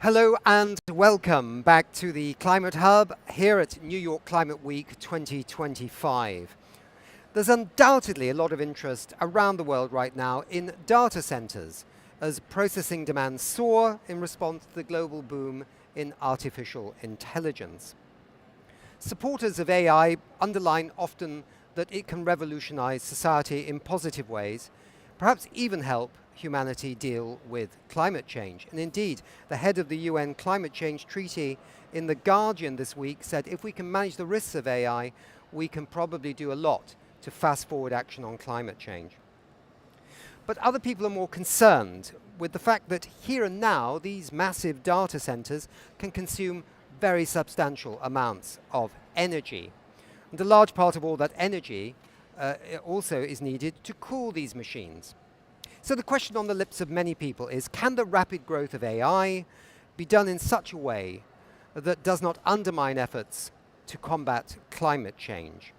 Hello and welcome back to the Climate Hub here at New York Climate Week 2025. There's undoubtedly a lot of interest around the world right now in data centers as processing demands soar in response to the global boom in artificial intelligence. Supporters of AI underline often that it can revolutionize society in positive ways, perhaps even help humanity deal with climate change. And indeed, the head of the UN Climate Change Treaty in The Guardian this week said if we can manage the risks of AI, we can probably do a lot to fast forward action on climate change. But other people are more concerned with the fact that here and now, these massive data centers can consume very substantial amounts of energy. And a large part of all that energy also is needed to cool these machines. So the question on the lips of many people is, can the rapid growth of AI be done in such a way that does not undermine efforts to combat climate change?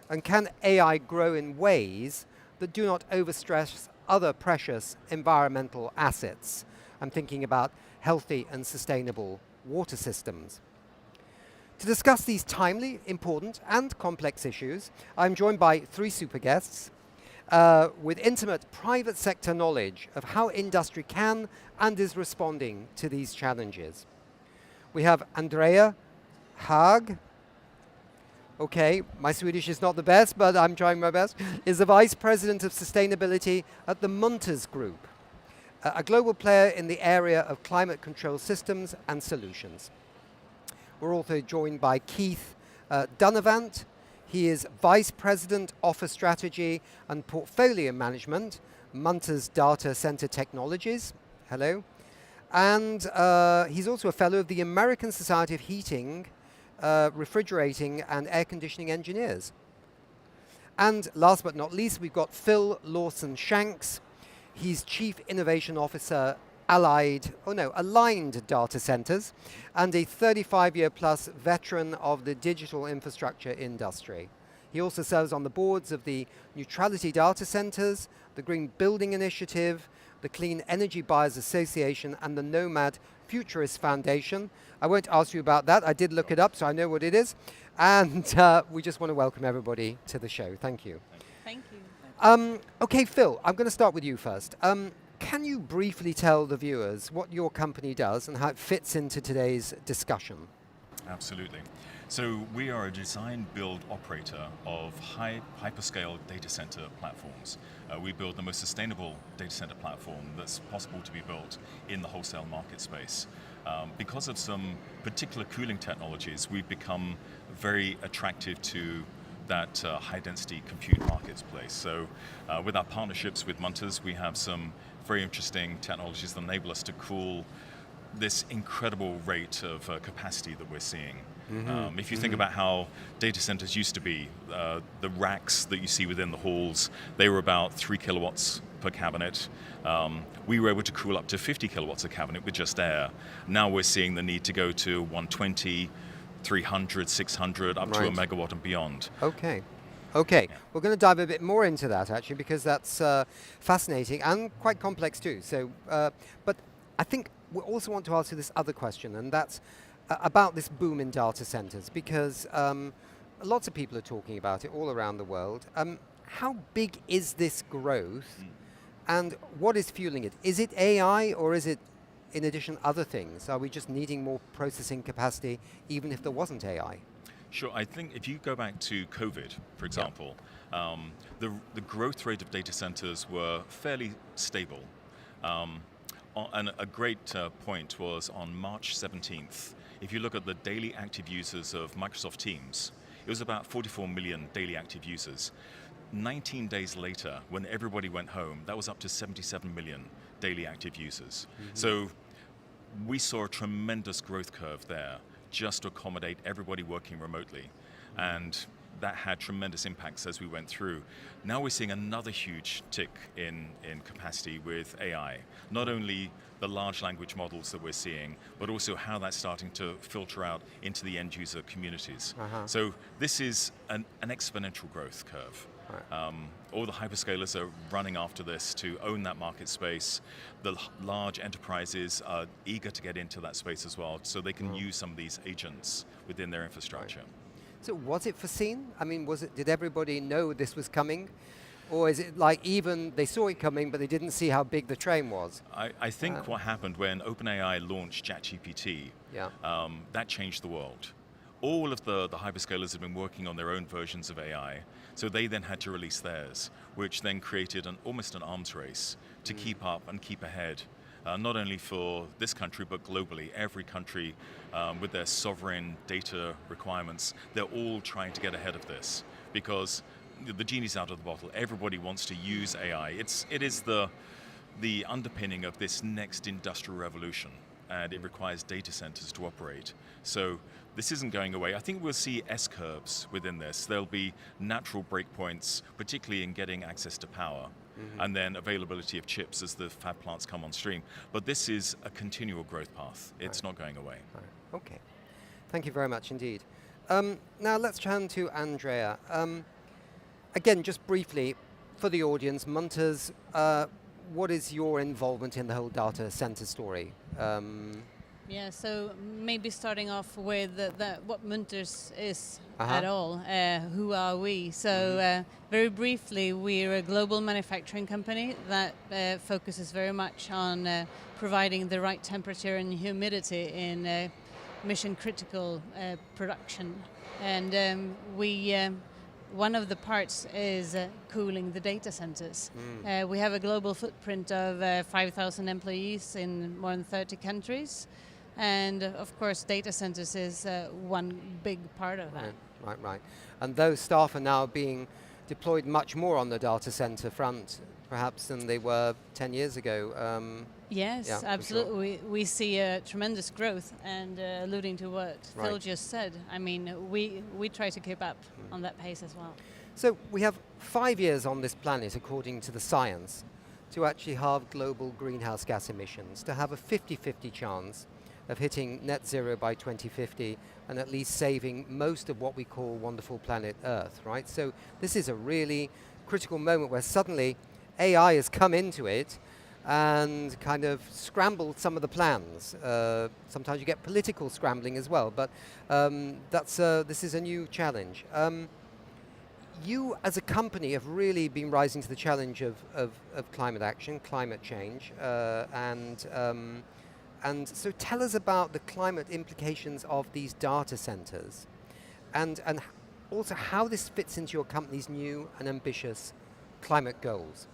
And can AI grow in ways that do not overstress other precious environmental assets? I'm thinking about healthy and sustainable water systems. To discuss these timely, important and complex issues, I'm joined by three super guests with intimate private sector knowledge of how industry can and is responding to these challenges. We have Andréa, Haag. Okay, my Swedish is not the best, but I'm trying my best. Is the Vice President of Sustainability at the Munters Group, a global player in the area of climate control systems and solutions. We're also joined by Keith Dunnavant. He is Vice President, Offer Strategy and Portfolio Management, Munters Data Center Technologies. Hello. And he's also a fellow of the American Society of Heating, Refrigerating and Air Conditioning Engineers. And last but not least, we've got Phill Lawson-Shanks. He's Chief Innovation Officer, Aligned Data Centers, and a 35-year plus veteran of the digital infrastructure industry. He also serves on the boards of the Neutrality Data Centers, the Green Building Initiative, the Clean Energy Buyers Association, and the Nomad Futurist Foundation. I won't ask you about that. I did look it up, so I know what it is. And we just want to welcome everybody to the show. Thank you. Thank you. Okay, Phill, I'm going to start with you first. Can you briefly tell the viewers what your company does and how it fits into today's discussion? Absolutely. So we are a design, build, operator of hyperscale data center platforms. We build the most sustainable data center platform that's possible to be built in the wholesale market space. Because of some particular cooling technologies, we've become very attractive to that high-density compute marketplace. So with our partnerships with Munters, we have some very interesting technologies that enable us to cool this incredible rate of capacity that we're seeing. If you think about how data centers used to be, the racks that you see within the halls, they were about 3 kilowatts per cabinet. We were able to cool up to 50 kilowatts a cabinet with just air. Now we're seeing the need to go to 120, 300, 600, up to a megawatt and beyond. Okay. Okay, yeah. We're going to dive a bit more into that actually, because that's fascinating and quite complex too. So, but I think we also want to ask you this other question, and that's about this boom in data centers, because lots of people are talking about it all around the world. How big is this growth, and what is fueling it? Is it AI, or is it, in addition, other things? Are we just needing more processing capacity, even if there wasn't AI? Sure. I think if you go back to COVID, for example, the growth rate of data centers were fairly stable. And a great point was on March 17th. If you look at the daily active users of Microsoft Teams, it was about 44 million daily active users. 19 days later, when everybody went home, that was up to 77 million daily active users. So we saw a tremendous growth curve there, just to accommodate everybody working remotely. And that had tremendous impacts as we went through. Now we're seeing another huge tick in capacity with AI. Not only the large language models that we're seeing, but also how that's starting to filter out into the end user communities. So this is an exponential growth curve. All the hyperscalers are running after this to own that market space. The large enterprises are eager to get into that space as well, so they can use some of these agents within their infrastructure. So was it foreseen? I mean, did everybody know this was coming? Or is it like even they saw it coming, but they didn't see how big the train was? I think what happened when OpenAI launched ChatGPT, that changed the world. All of the hyperscalers have been working on their own versions of AI, so they then had to release theirs, which then created almost an arms race to keep up and keep ahead. Not only for this country, but globally. Every country with their sovereign data requirements, they're all trying to get ahead of this because the genie's out of the bottle. Everybody wants to use AI. It is the underpinning of this next industrial revolution, and it requires data centers to operate. So this isn't going away. I think we'll see S-curves within this. There'll be natural breakpoints, particularly in getting access to power, and then availability of chips as the fab plants come on stream. But this is a continual growth path. It's not going away. Okay. Thank you very much indeed. Now let's turn to Andréa. Again, just briefly, for the audience, Munters, what is your involvement in the whole data center story? Yeah, so maybe starting off with what Munters is at all. Who are we? So very briefly, we're a global manufacturing company that focuses very much on providing the right temperature and humidity in mission critical production. And one of the parts is cooling the data centers. We have a global footprint of 5,000 employees in more than 30 countries. And of course, data centers is one big part of that. Right. And those staff are now being deployed much more on the data center front, perhaps, than they were 10 years ago. Yes, yeah, absolutely. Sure. We see a tremendous growth, and alluding to what Phill just said, I mean, we try to keep up on that pace as well. So we have 5 years on this planet, according to the science, to actually halve global greenhouse gas emissions, to have a 50-50 chance of hitting net zero by 2050 and at least saving most of what we call wonderful planet Earth, right? So this is a really critical moment where suddenly AI has come into it and kind of scrambled some of the plans. Sometimes you get political scrambling as well, but this is a new challenge. You as a company have really been rising to the challenge of climate action, climate change, and so tell us about the climate implications of these data centers and also how this fits into your company's new and ambitious climate goals.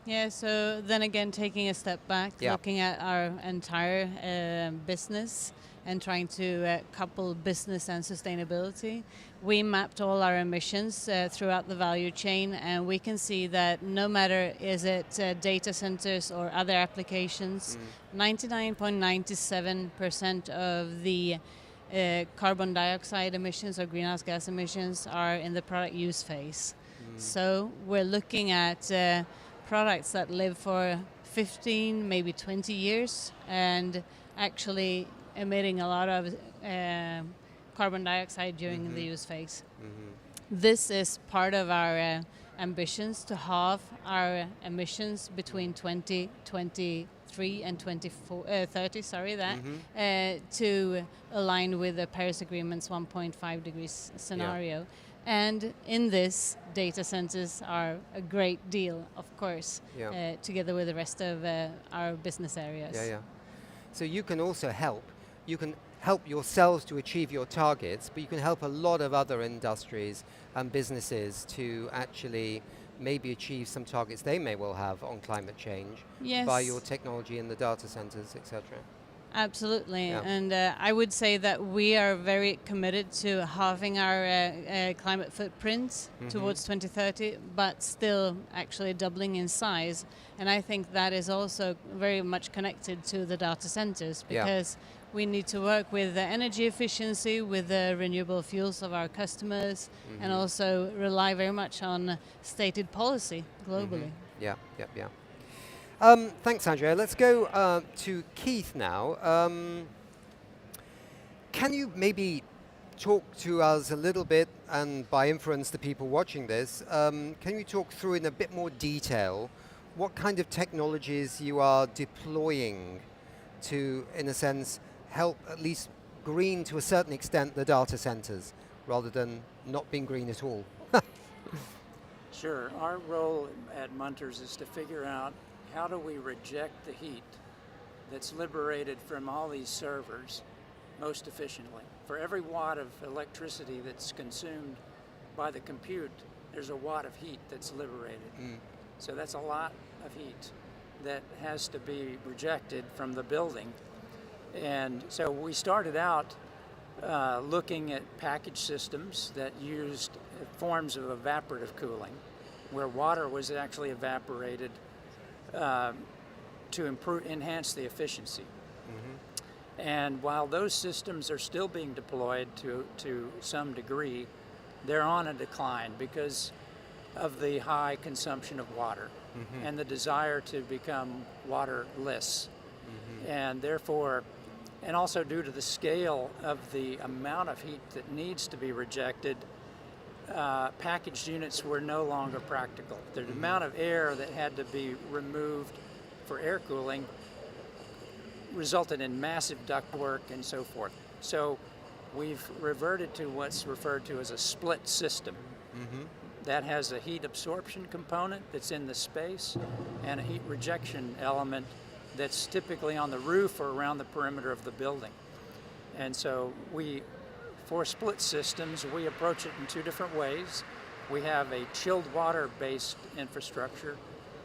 Yeah, so then again, taking a step back, looking at our entire business and trying to couple business and sustainability, we mapped all our emissions throughout the value chain, and we can see that no matter is it data centers or other applications, 99.97% of the carbon dioxide emissions or greenhouse gas emissions are in the product use phase. So we're looking at products that live for 15, maybe 20 years and actually emitting a lot of carbon dioxide during the use phase. This is part of our ambitions to halve our emissions between 2023 and 2030, to align with the Paris Agreement's 1.5 degrees scenario. And in this, data centers are a great deal, of course, together with the rest of our business areas. So you can also help. You can help yourselves to achieve your targets, but you can help a lot of other industries and businesses to actually maybe achieve some targets they may well have on climate change by your technology in the data centers, etc. Absolutely, and I would say that we are very committed to halving our climate footprint towards 2030, but still actually doubling in size. And I think that is also very much connected to the data centers, because we need to work with the energy efficiency, with the renewable fuels of our customers, and also rely very much on stated policy globally. Thanks, Andréa. Let's go to Keith now. Can you maybe talk to us a little bit, and by inference the people watching this, can you talk through in a bit more detail what kind of technologies you are deploying to, in a sense, help at least green to a certain extent the data centers, rather than not being green at all? Sure. Our role at Munters is to figure out how do we reject the heat that's liberated from all these servers most efficiently. For every watt of electricity that's consumed by the compute, there's a watt of heat that's liberated. So that's a lot of heat that has to be rejected from the building. And so we started out looking at package systems that used forms of evaporative cooling, where water was actually evaporated to enhance the efficiency. And while those systems are still being deployed to some degree, they're on a decline because of the high consumption of water and the desire to become waterless. And therefore, and also due to the scale of the amount of heat that needs to be rejected, packaged units were no longer practical. The amount of air that had to be removed for air cooling resulted in massive ductwork and so forth. So we've reverted to what's referred to as a split system. That has a heat absorption component that's in the space and a heat rejection element that's typically on the roof or around the perimeter of the building. And so for split systems, we approach it in two different ways. We have a chilled water-based infrastructure,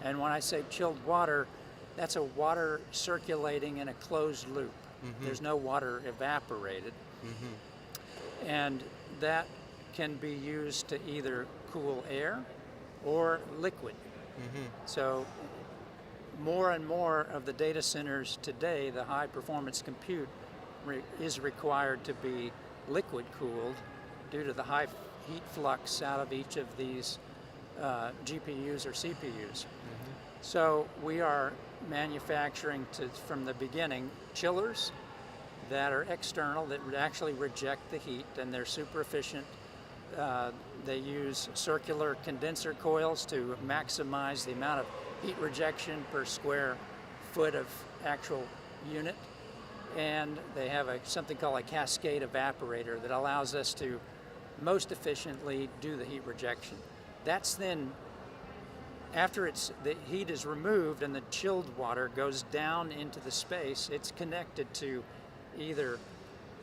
and when I say chilled water, that's a water circulating in a closed loop. There's no water evaporated. And that can be used to either cool air or liquid. So more and more of the data centers today, the high performance compute is required to be liquid cooled due to the high heat flux out of each of these GPUs or CPUs. So we are manufacturing from the beginning chillers that are external, that actually reject the heat, and they're super efficient. They use circular condenser coils to maximize the amount of heat rejection per square foot of actual unit. And they have something called a cascade evaporator that allows us to most efficiently do the heat rejection. That's then, after the heat is removed and the chilled water goes down into the space, it's connected to either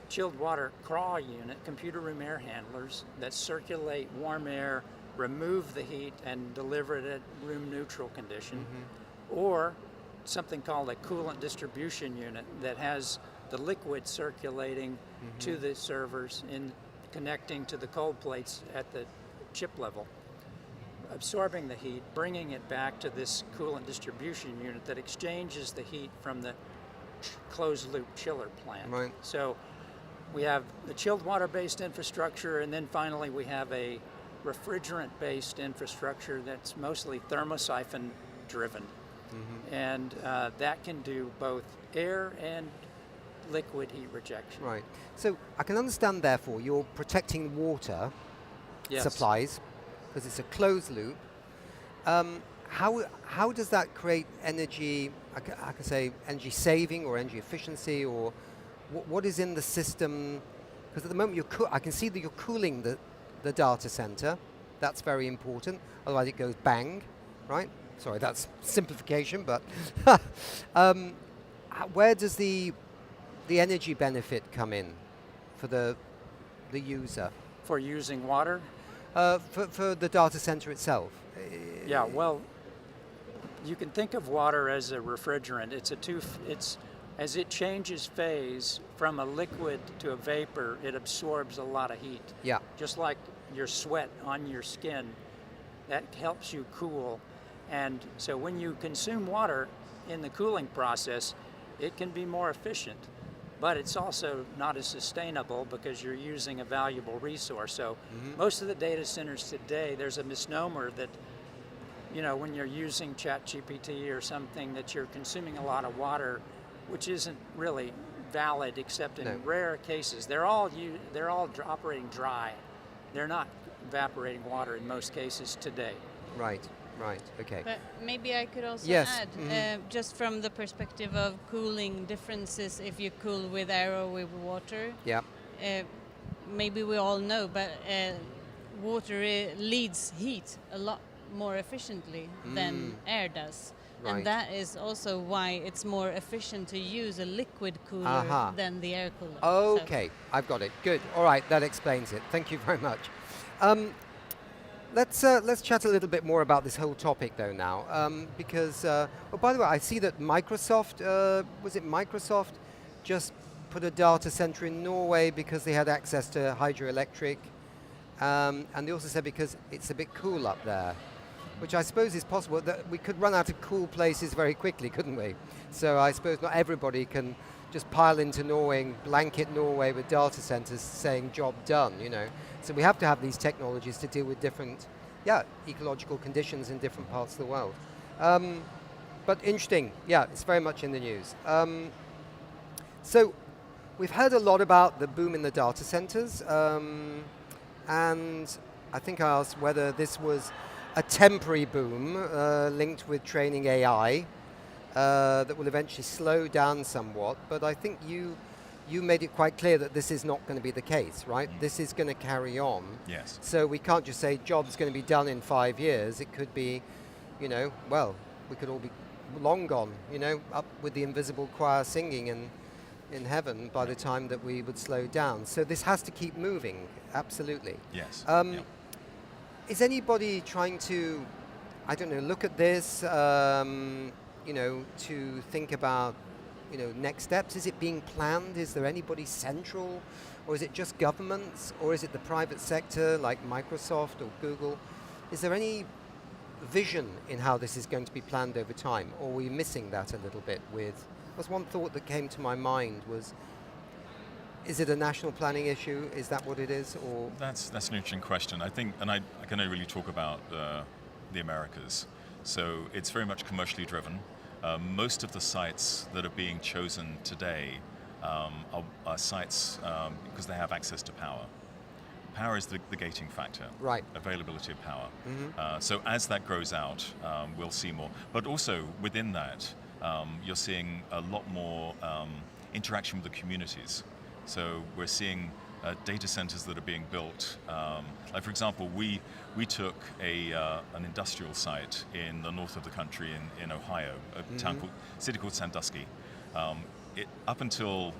chilled water crawl unit, computer room air handlers that circulate warm air, remove the heat, and deliver it at room neutral condition, or something called a coolant distribution unit that has the liquid circulating to the servers in connecting to the cold plates at the chip level, absorbing the heat, bringing it back to this coolant distribution unit that exchanges the heat from the closed loop chiller plant. Right. So we have the chilled water-based infrastructure, and then finally we have a refrigerant-based infrastructure that's mostly thermosiphon driven. And that can do both air and liquid heat rejection. Right. So I can understand, therefore, you're protecting water supplies because it's a closed loop. How does that create energy? I can say energy saving or energy efficiency, or what is in the system? Because at the moment I can see that you're cooling the data center. That's very important. Otherwise, it goes bang, right? Sorry, that's simplification, but where does the energy benefit come in for the user? For using water? For the data center itself. Yeah, well, you can think of water as a refrigerant. As it changes phase from a liquid to a vapor, it absorbs a lot of heat. Yeah. Just like your sweat on your skin, that helps you cool. And so when you consume water in the cooling process, it can be more efficient, but it's also not as sustainable because you're using a valuable resource. So most of the data centers today, there's a misnomer that, when you're using ChatGPT or something, that you're consuming a lot of water, which isn't really valid except in No. rare cases. They're all operating dry. They're not evaporating water in most cases today. Right, okay. But maybe I could also Yes, add, just from the perspective of cooling differences, if you cool with air or with water, Yeah, maybe we all know, but water leads heat a lot more efficiently than air does. Right. And that is also why it's more efficient to use a liquid cooler than the air cooler. okay, I've got it. Good. All right, that explains it. Thank you very much. Let's chat a little bit more about this whole topic though now, because by the way, I see that Microsoft Microsoft just put a data center in Norway because they had access to hydroelectric, and they also said because it's a bit cool up there, which I suppose is possible. That we could run out of cool places very quickly, couldn't we? So I suppose not everybody can just pile into Norway and blanket Norway with data centers saying job done, you know. So we have to have these technologies to deal with different, ecological conditions in different parts of the world. But interesting, it's very much in the news. So we've heard a lot about the boom in the data centers, and I think I asked whether this was a temporary boom linked with training AI that will eventually slow down somewhat, but I think you made it quite clear that this is not going to be the case, right? This is going to carry on. Yes. So we can't just say job's going to be done in 5 years. It could be, we could all be long gone, up with the invisible choir singing in heaven by the time that we would slow down. So this has to keep moving, absolutely. Yes. Is anybody trying to, look at this, to think about, next steps? Is it being planned? Is there anybody central? Or is it just governments? Or is it the private sector like Microsoft or Google? Is there any vision in how this is going to be planned over time? Or are we missing that a little bit was one thought that came to my mind was, is it a national planning issue? Is that what it is? Or That's an interesting question. I think, and I can only really talk about the Americas. So it's very much commercially driven. Most of the sites that are being chosen today are sites because they have access to power. Power is the gating factor. Right. Availability of power. So as that grows out, we'll see more. But also within that, you're seeing a lot more interaction with the communities. So we're seeing data centers that are being built. Like for example, we took an industrial site in the north of the country in Ohio, a city called Sandusky. Up until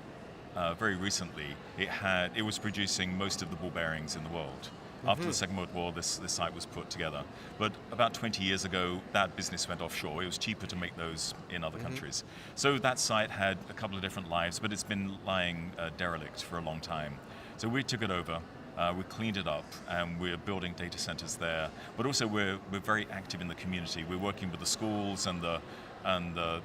very recently, it was producing most of the ball bearings in the world. After the Second World War, this site was put together. But about 20 years ago, that business went offshore. It was cheaper to make those in other countries. So that site had a couple of different lives, but it's been lying derelict for a long time. So we took it over, we cleaned it up, and we're building data centers there. But also we're very active in the community. We're working with the schools and the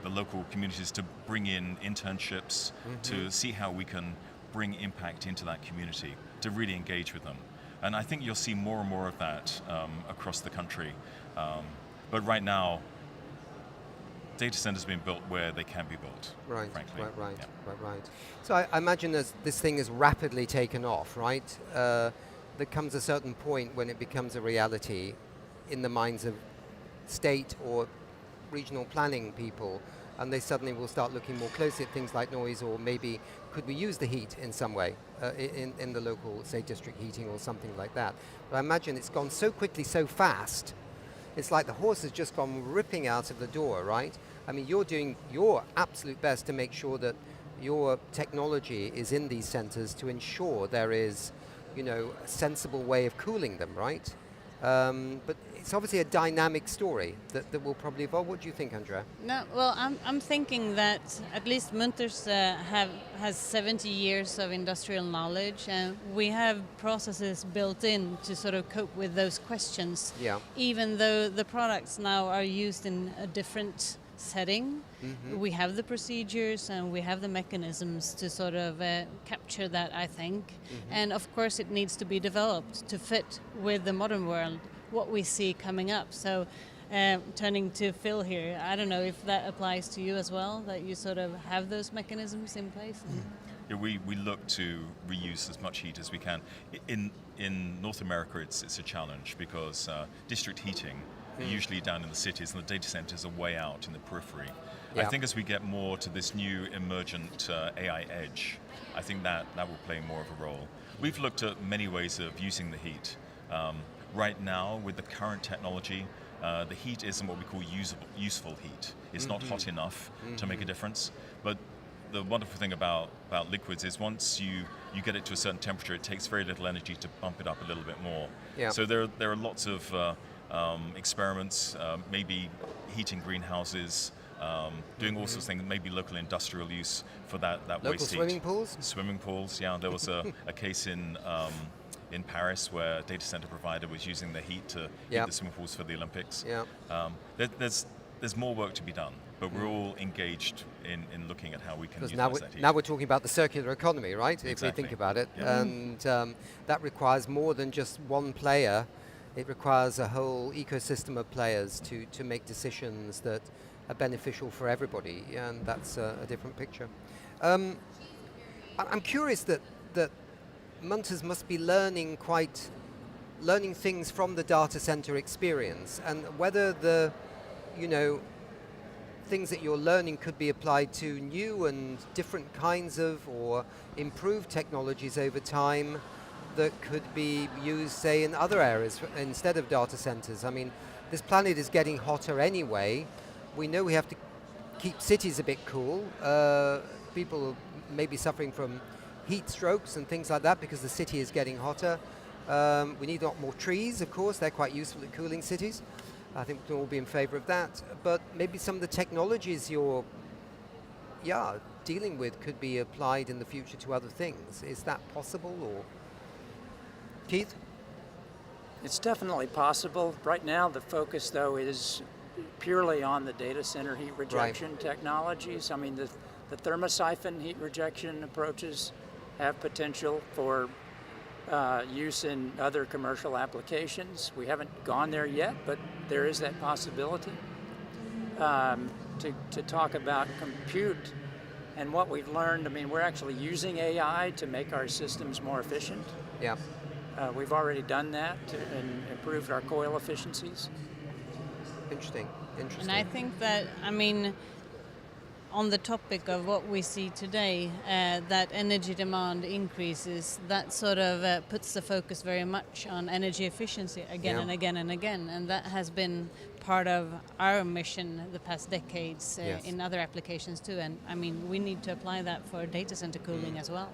local communities to bring in internships to see how we can bring impact into that community, to really engage with them. And I think you'll see more and more of that across the country. But right now, data centers are being built where they can be built, frankly. Right. So I imagine as this thing is rapidly taken off, right? There comes a certain point when it becomes a reality in the minds of state or regional planning people, and they suddenly will start looking more closely at things like noise, or maybe could we use the heat in some way in the local, say, district heating or something like that. But I imagine it's gone so quickly, so fast, it's like the horse has just gone ripping out of the door, right? I mean, you're doing your absolute best to make sure that your technology is in these centers to ensure there is, a sensible way of cooling them, right? But it's obviously a dynamic story that will probably evolve. What do you think, Andréa? No, well, I'm thinking that at least Munters has 70 years of industrial knowledge, and we have processes built in to sort of cope with those questions. Yeah. Even though the products now are used in a different setting, we have the procedures and we have the mechanisms to sort of capture that, I think. And of course it needs to be developed to fit with the modern world, what we see coming up. So turning to Phill here, I don't know if that applies to you as well, that you sort of have those mechanisms in place. Yeah, we look to reuse as much heat as we can. In North America, it's a challenge because district heating, usually down in the cities, and the data centers are way out in the periphery. I think as we get more to this new emergent AI edge, I think that will play more of a role. We've looked at many ways of using the heat. Right now, with the current technology, the heat isn't what we call useful heat. It's not hot enough to make a difference. But the wonderful thing about liquids is once you get it to a certain temperature, it takes very little energy to bump it up a little bit more. Yeah. So there are lots of experiments, maybe heating greenhouses, doing all sorts of things, maybe local industrial use for that local waste heat. Swimming pools? Swimming pools, yeah. There was a case in Paris where a data center provider was using the heat to heat the swimming pools for the Olympics. Yeah. There's more work to be done, but we're all engaged in looking at how we can utilize that heat. Now we're talking about the circular economy, right? Exactly. If we think about it. Yeah. And that requires more than just one player. It requires a whole ecosystem of players to make decisions that are beneficial for everybody, and that's a different picture. I'm curious that Munters must be learning things from the data center experience, and whether the things that you're learning could be applied to new and different kinds of or improved technologies over time that could be used, say, in other areas instead of data centers. I mean, this planet is getting hotter anyway. We know we have to keep cities a bit cool. People may be suffering from heat strokes and things like that because the city is getting hotter. We need a lot more trees, of course. They're quite useful at cooling cities. I think we'll all be in favor of that. But maybe some of the technologies you're dealing with could be applied in the future to other things. Is that possible, or Keith? It's definitely possible. Right now, the focus, though, is purely on the data center heat rejection technologies. I mean, the thermosiphon heat rejection approaches have potential for use in other commercial applications. We haven't gone there yet, but there is that possibility. To talk about compute and what we've learned, I mean, we're actually using AI to make our systems more efficient. Yeah. We've already done that and improved our coil efficiencies. Interesting. And I think that, I mean, on the topic of what we see today, that energy demand increases, that sort of puts the focus very much on energy efficiency again and again and again. And that has been part of our mission the past decades in other applications too. And I mean, we need to apply that for data center cooling as well.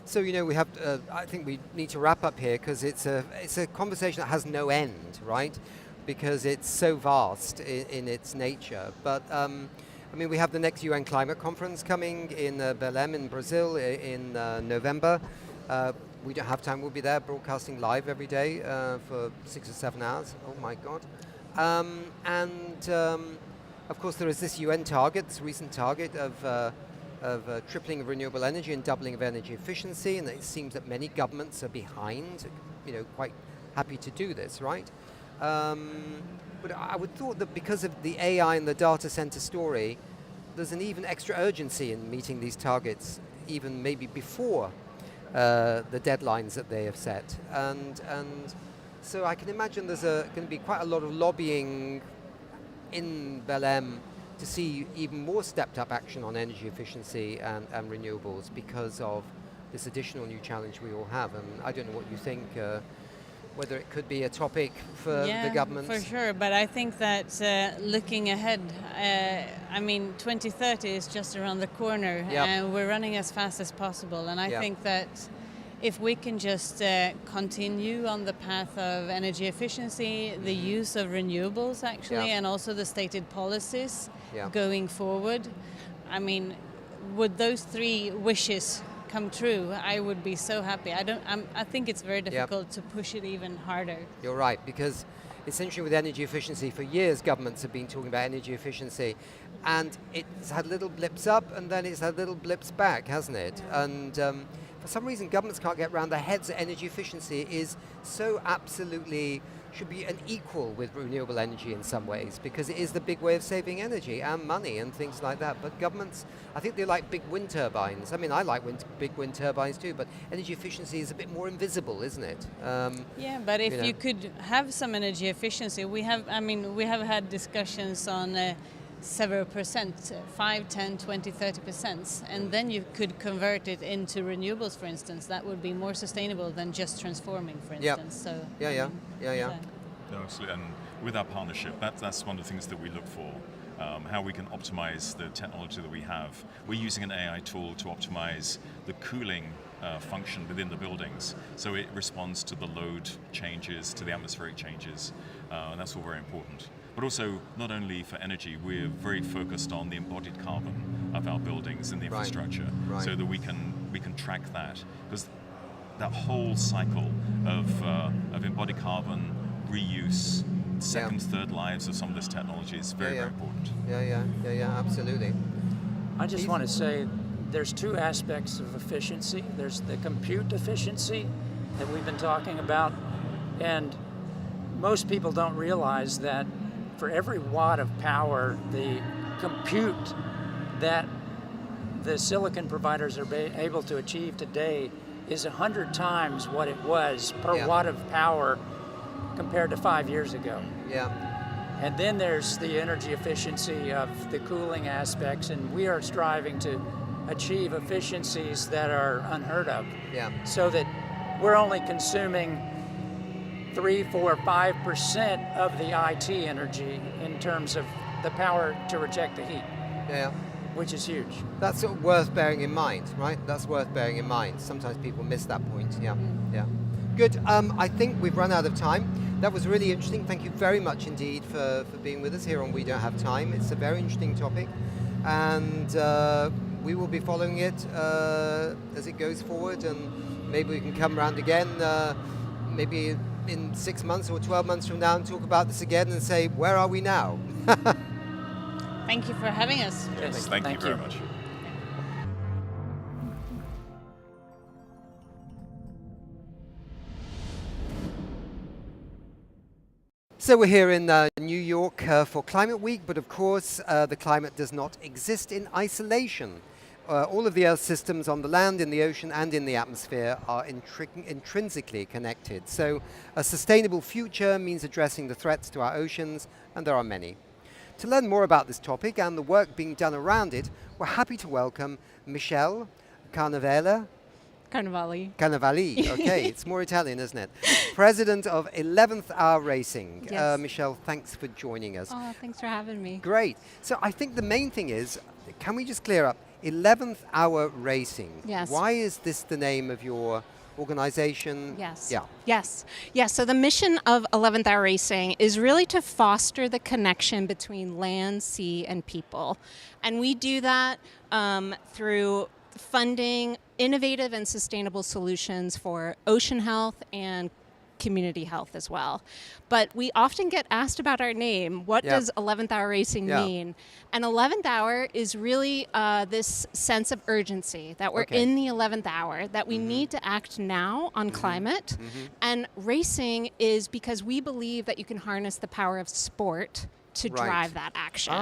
So, we have, I think we need to wrap up here because it's a conversation that has no end, right? Because it's so vast in its nature. But I mean, we have the next UN climate conference coming in Belém in Brazil in November. We don't have time. We'll be there broadcasting live every day for 6 or 7 hours. Oh my God. Of course, there is this UN target, this recent target of tripling of renewable energy and doubling of energy efficiency. And it seems that many governments are behind, quite happy to do this, right? But I would thought that because of the AI and the data center story, there's an even extra urgency in meeting these targets, even maybe before the deadlines that they have set. And so I can imagine there's going to be quite a lot of lobbying in Belém to see even more stepped up action on energy efficiency and renewables because of this additional new challenge we all have. And I don't know what you think, whether it could be a topic for the government. For sure, but I think that looking ahead, I mean, 2030 is just around the corner, and we're running as fast as possible. And I think that if we can just continue on the path of energy efficiency, the use of renewables actually, and also the stated policies going forward, I mean, would those three wishes come true, I would be so happy. I think it's very difficult to push it even harder. You're right, because essentially with energy efficiency, for years governments have been talking about energy efficiency, and it's had little blips up and then it's had little blips back, hasn't it? And for some reason governments can't get around their heads that energy efficiency is so absolutely should be an equal with renewable energy in some ways, because it is the big way of saving energy and money and things like that. But governments, I think they like big wind turbines. I mean, I like big wind turbines too, but energy efficiency is a bit more invisible, isn't it? Yeah, but if you could have some energy efficiency, we have had discussions on several percent, 5, 10, 20, 30%, and then you could convert it into renewables, for instance. That would be more sustainable than just transforming, for instance. So yeah. No, absolutely. And with our partnership, that's one of the things that we look for, how we can optimize the technology that we have. We're using an AI tool to optimize the cooling function within the buildings, so it responds to the load changes, to the atmospheric changes, and that's all very important. But also, not only for energy, we're very focused on the embodied carbon of our buildings and the infrastructure, so that we can track that, because that whole cycle of embodied carbon, reuse, second, third lives of some of this technology is very, very important. Yeah, absolutely. I just want to say there's two aspects of efficiency. There's the compute efficiency that we've been talking about, and most people don't realize that for every watt of power, the compute that the silicon providers are able to achieve today is 100 times what it was per watt of power compared to 5 years ago. Yeah. And then there's the energy efficiency of the cooling aspects, and we are striving to achieve efficiencies that are unheard of. Yeah. So that we're only consuming 3, 4, 5% of the IT energy in terms of the power to reject the heat. Yeah. Which is huge. That's worth bearing in mind, right? That's worth bearing in mind. Sometimes people miss that point. Yeah. Good. I think we've run out of time. That was really interesting. Thank you very much indeed for being with us here on We Don't Have Time. It's a very interesting topic, and we will be following it as it goes forward, and maybe we can come around again, maybe in 6 months or 12 months from now, and talk about this again and say, where are we now? Thank you for having us. Yes, thank you very much. So we're here in New York for Climate Week, but of course the climate does not exist in isolation. All of the Earth's systems on the land, in the ocean and in the atmosphere are intrinsically connected. So a sustainable future means addressing the threats to our oceans, and there are many. To learn more about this topic and the work being done around it, we're happy to welcome Michelle Carnevale. Carnevale, okay, it's more Italian, isn't it? President of 11th Hour Racing. Yes. Michelle, thanks for joining us. Oh, thanks for having me. Great. So I think the main thing is, can we just clear up, 11th Hour Racing? Yes. Why is this the name of your organization? Yes. Yeah. Yes. So the mission of 11th Hour Racing is really to foster the connection between land, sea, and people. And we do that through funding innovative and sustainable solutions for ocean health and community health as well. But we often get asked about our name. What does 11th Hour Racing mean? And 11th Hour is really this sense of urgency that we're in the 11th hour, that we need to act now on climate. And racing is because we believe that you can harness the power of sport to drive that action.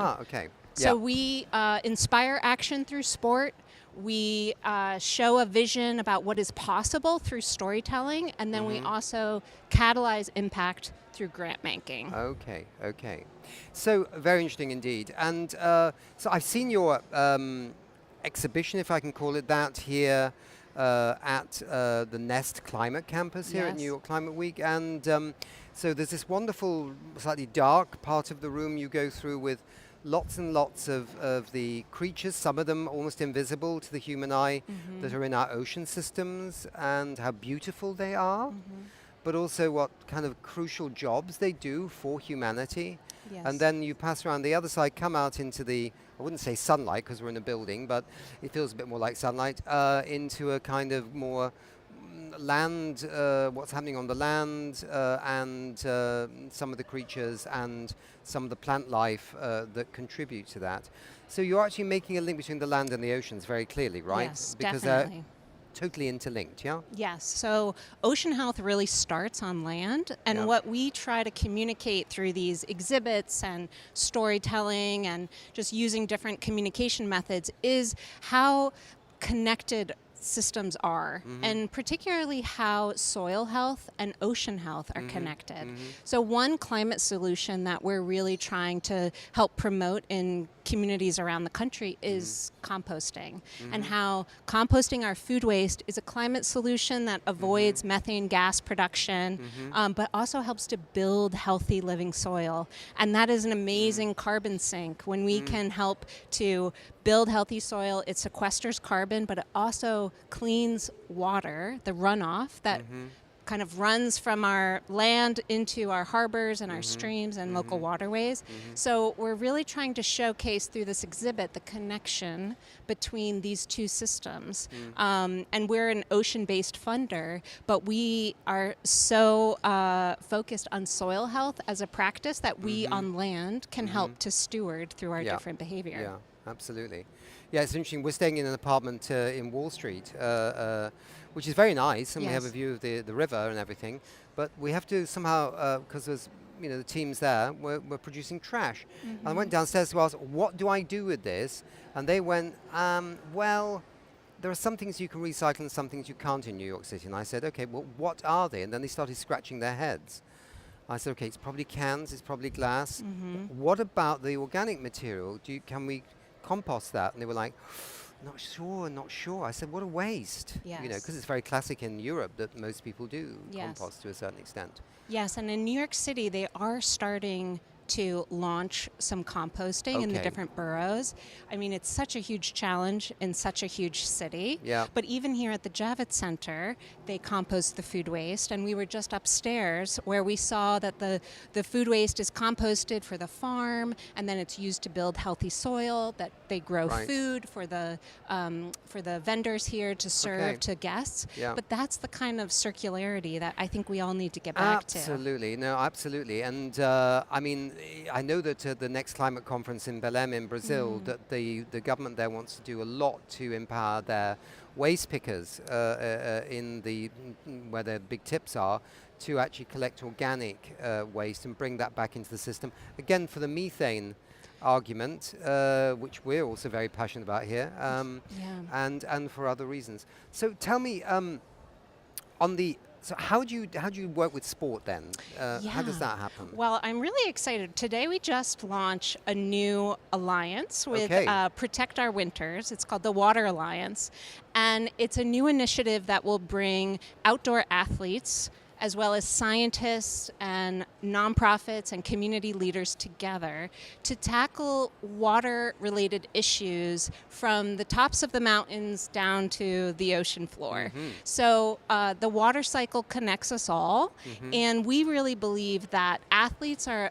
So we inspire action through sport. We show a vision about what is possible through storytelling, and then we also catalyze impact through grant making. Okay. So very interesting indeed. And so I've seen your exhibition, if I can call it that, here at the Nest Climate Campus here at New York Climate Week. And so there's this wonderful, slightly dark part of the room you go through with lots and lots of the creatures, some of them almost invisible to the human eye, that are in our ocean systems, and how beautiful they are, but also what kind of crucial jobs they do for humanity. And then you pass around the other side, come out into the, I wouldn't say sunlight because we're in a building, but it feels a bit more like sunlight, into a kind of more land, what's happening on the land, and some of the creatures and some of the plant life that contribute to that. So you're actually making a link between the land and the oceans very clearly, right? Yes, because definitely. totally interlinked, yeah? Yes. So ocean health really starts on land. And Yeah. what we try to communicate through these exhibits and storytelling and just using different communication methods is how connected systems are, and particularly how soil health and ocean health are connected. So one climate solution that we're really trying to help promote in communities around the country is composting, and how composting our food waste is a climate solution that avoids methane gas production, but also helps to build healthy living soil. And that is an amazing carbon sink. When we can help to build healthy soil, it sequesters carbon, but it also cleans water, the runoff that kind of runs from our land into our harbors and our streams and local waterways. So we're really trying to showcase through this exhibit the connection between these two systems. And we're an ocean-based funder, but we are so focused on soil health as a practice that we on land can help to steward through our different behavior. Yeah, absolutely. Yeah, it's interesting. We're staying in an apartment in Wall Street, which is very nice, and we have a view of the river and everything. But we have to somehow, because there's the teams there, we're producing trash. And I went downstairs to ask, what do I do with this? And they went, well, there are some things you can recycle and some things you can't in New York City. And I said, okay, well, what are they? And then they started scratching their heads. I said, okay, it's probably cans, it's probably glass. What about the organic material? Can we compost that? And they were like, not sure. I said, what a waste. Yes. Because it's very classic in Europe that most people do compost to a certain extent. Yes, and in New York City, they are starting to launch some composting in the different boroughs. I mean, it's such a huge challenge in such a huge city. Yeah. But even here at the Javits Center, they compost the food waste. And we were just upstairs where we saw that the food waste is composted for the farm, and then it's used to build healthy soil, that they grow food for the vendors here to serve to guests. Yeah. But that's the kind of circularity that I think we all need to get back to. Absolutely. No, absolutely. And I mean, I know that at the next climate conference in Belém in Brazil, that the government there wants to do a lot to empower their waste pickers where their big tips are, to actually collect organic waste and bring that back into the system. Again, for the methane argument, which we're also very passionate about here, and for other reasons. So tell me, so how do you work with sport then? How does that happen? Well, I'm really excited. Today we just launched a new alliance with Protect Our Winters. It's called the Water Alliance. And it's a new initiative that will bring outdoor athletes as well as scientists and nonprofits and community leaders together to tackle water-related issues from the tops of the mountains down to the ocean floor. So the water cycle connects us all, and we really believe that athletes are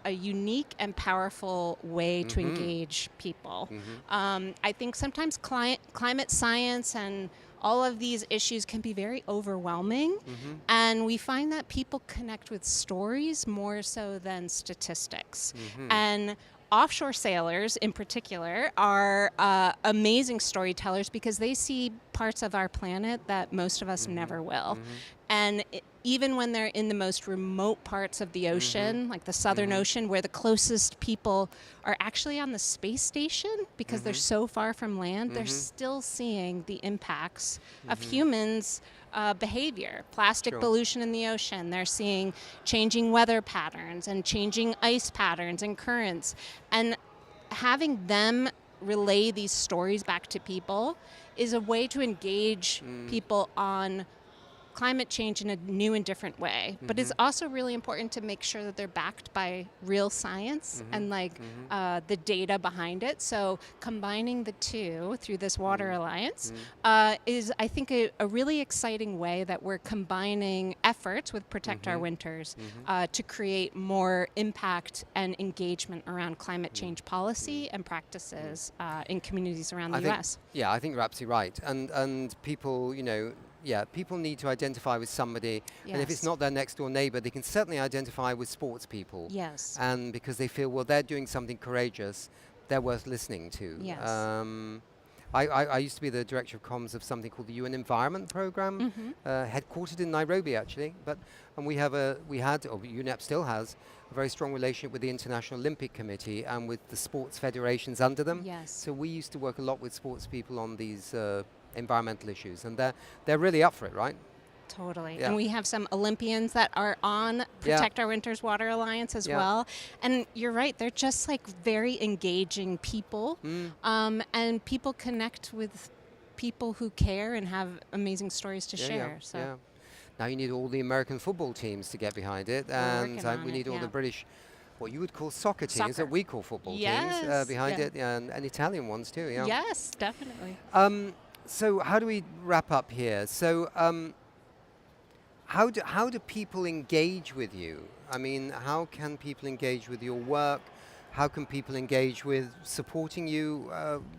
a unique and powerful way to engage people. I think sometimes climate science and all of these issues can be very overwhelming, and we find that people connect with stories more so than statistics. And offshore sailors in particular are amazing storytellers because they see parts of our planet that most of us never will. And even when they're in the most remote parts of the ocean, like the Southern Ocean, where the closest people are actually on the space station because they're so far from land, they're still seeing the impacts of humans' behavior. Plastic pollution in the ocean. They're seeing changing weather patterns and changing ice patterns and currents. And having them relay these stories back to people is a way to engage people on climate change in a new and different way. But it's also really important to make sure that they're backed by real science and the data behind it. So combining the two through this Water Alliance is, I think, a really exciting way that we're combining efforts with Protect Our Winters to create more impact and engagement around climate change policy and practices in communities around the U.S. Yeah, I think you're absolutely right. And people, people need to identify with somebody, and if it's not their next door neighbor, they can certainly identify with sports people. Yes. And because they feel, well, they're doing something courageous, they're worth listening to. Yes. I used to be the director of comms of something called the UN Environment Program, headquartered in Nairobi actually. And we had, or UNEP still has, a very strong relationship with the International Olympic Committee and with the sports federations under them. Yes. So we used to work a lot with sports people on these environmental issues, and they're really up for it, right? Totally. Yeah. And we have some Olympians that are on Protect Our Winters Water Alliance as well. And you're right, they're just like very engaging people. And people connect with people who care and have amazing stories to share. So Now you need all the American football teams to get behind it, and we need all the British, what you would call soccer teams, that we call football teams, behind it, and Italian ones too. Yeah. Yes, definitely. So how do we wrap up here? So how do people engage with you? I mean, how can people engage with your work? How can people engage with supporting you?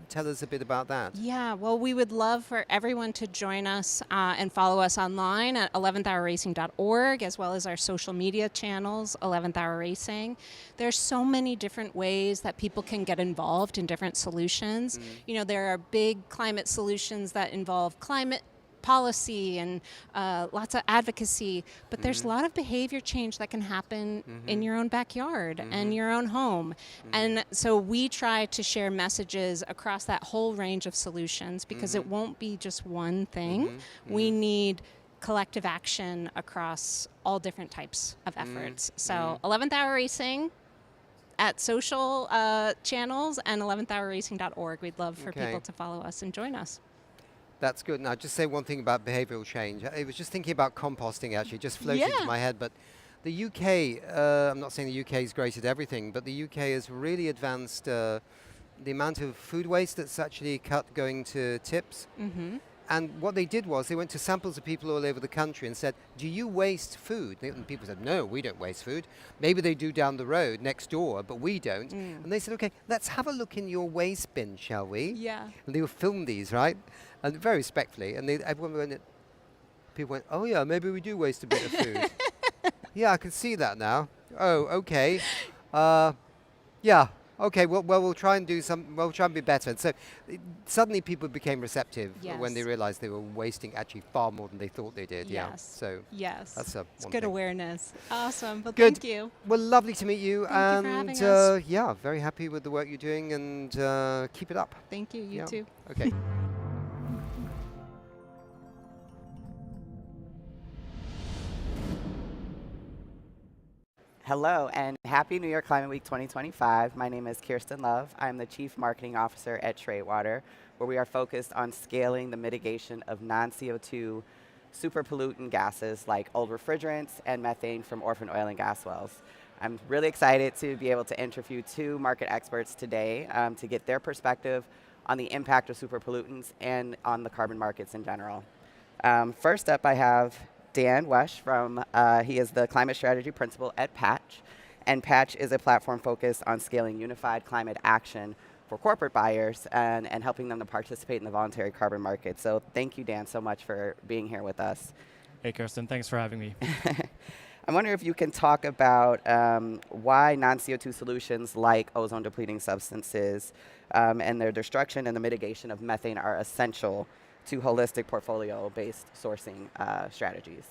Tell us a bit about that. Yeah, well, we would love for everyone to join us and follow us online at 11thhourracing.org, as well as our social media channels, 11th Hour Racing. There's so many different ways that people can get involved in different solutions. You know, there are big climate solutions that involve climate policy and lots of advocacy, but there's a lot of behavior change that can happen in your own backyard and your own home. And so we try to share messages across that whole range of solutions because it won't be just one thing. We need collective action across all different types of efforts. So 11th Hour Racing at social channels and 11thhourracing.org. We'd love for people to follow us and join us. That's good. Now, just say one thing about behavioural change. I was just thinking about composting, actually, just floated into my head. But the UK, I'm not saying the UK is great at everything, but the UK has really advanced the amount of food waste that's actually cut going to tips. And what they did was they went to samples of people all over the country and said, do you waste food? And people said, no, we don't waste food. Maybe they do down the road next door, but we don't. And they said, okay, let's have a look in your waste bin, shall we? Yeah. And they would film these, right? And very respectfully. And everyone went, people went, oh yeah, maybe we do waste a bit of food. Yeah, I can see that now. Oh, okay. Yeah. Okay, well, we'll try and do we'll try and be better. And so suddenly people became receptive when they realized they were wasting actually far more than they thought they did. Yeah. So that's it's good awareness. Awesome. Well, good. Thank you. Well, lovely to meet you. Thank you for having us. Yeah, very happy with the work you're doing, and keep it up. Thank you. You too. Okay. Hello and happy New York Climate Week 2025. My name is Kirsten Love. I'm the Chief Marketing Officer at Tradewater, where we are focused on scaling the mitigation of non-CO2 super pollutant gases like old refrigerants and methane from orphan oil and gas wells. I'm really excited to be able to interview two market experts today to get their perspective on the impact of super pollutants and on the carbon markets in general. First up, I have Dan Wesche he is the Climate Strategy Principal at Patch. And Patch is a platform focused on scaling unified climate action for corporate buyers and helping them to participate in the voluntary carbon market. So thank you, Dan, so much for being here with us. Hey, Kirsten, thanks for having me. I wonder if you can talk about why non-CO2 solutions like ozone-depleting substances and their destruction and the mitigation of methane are essential to holistic portfolio-based sourcing strategies.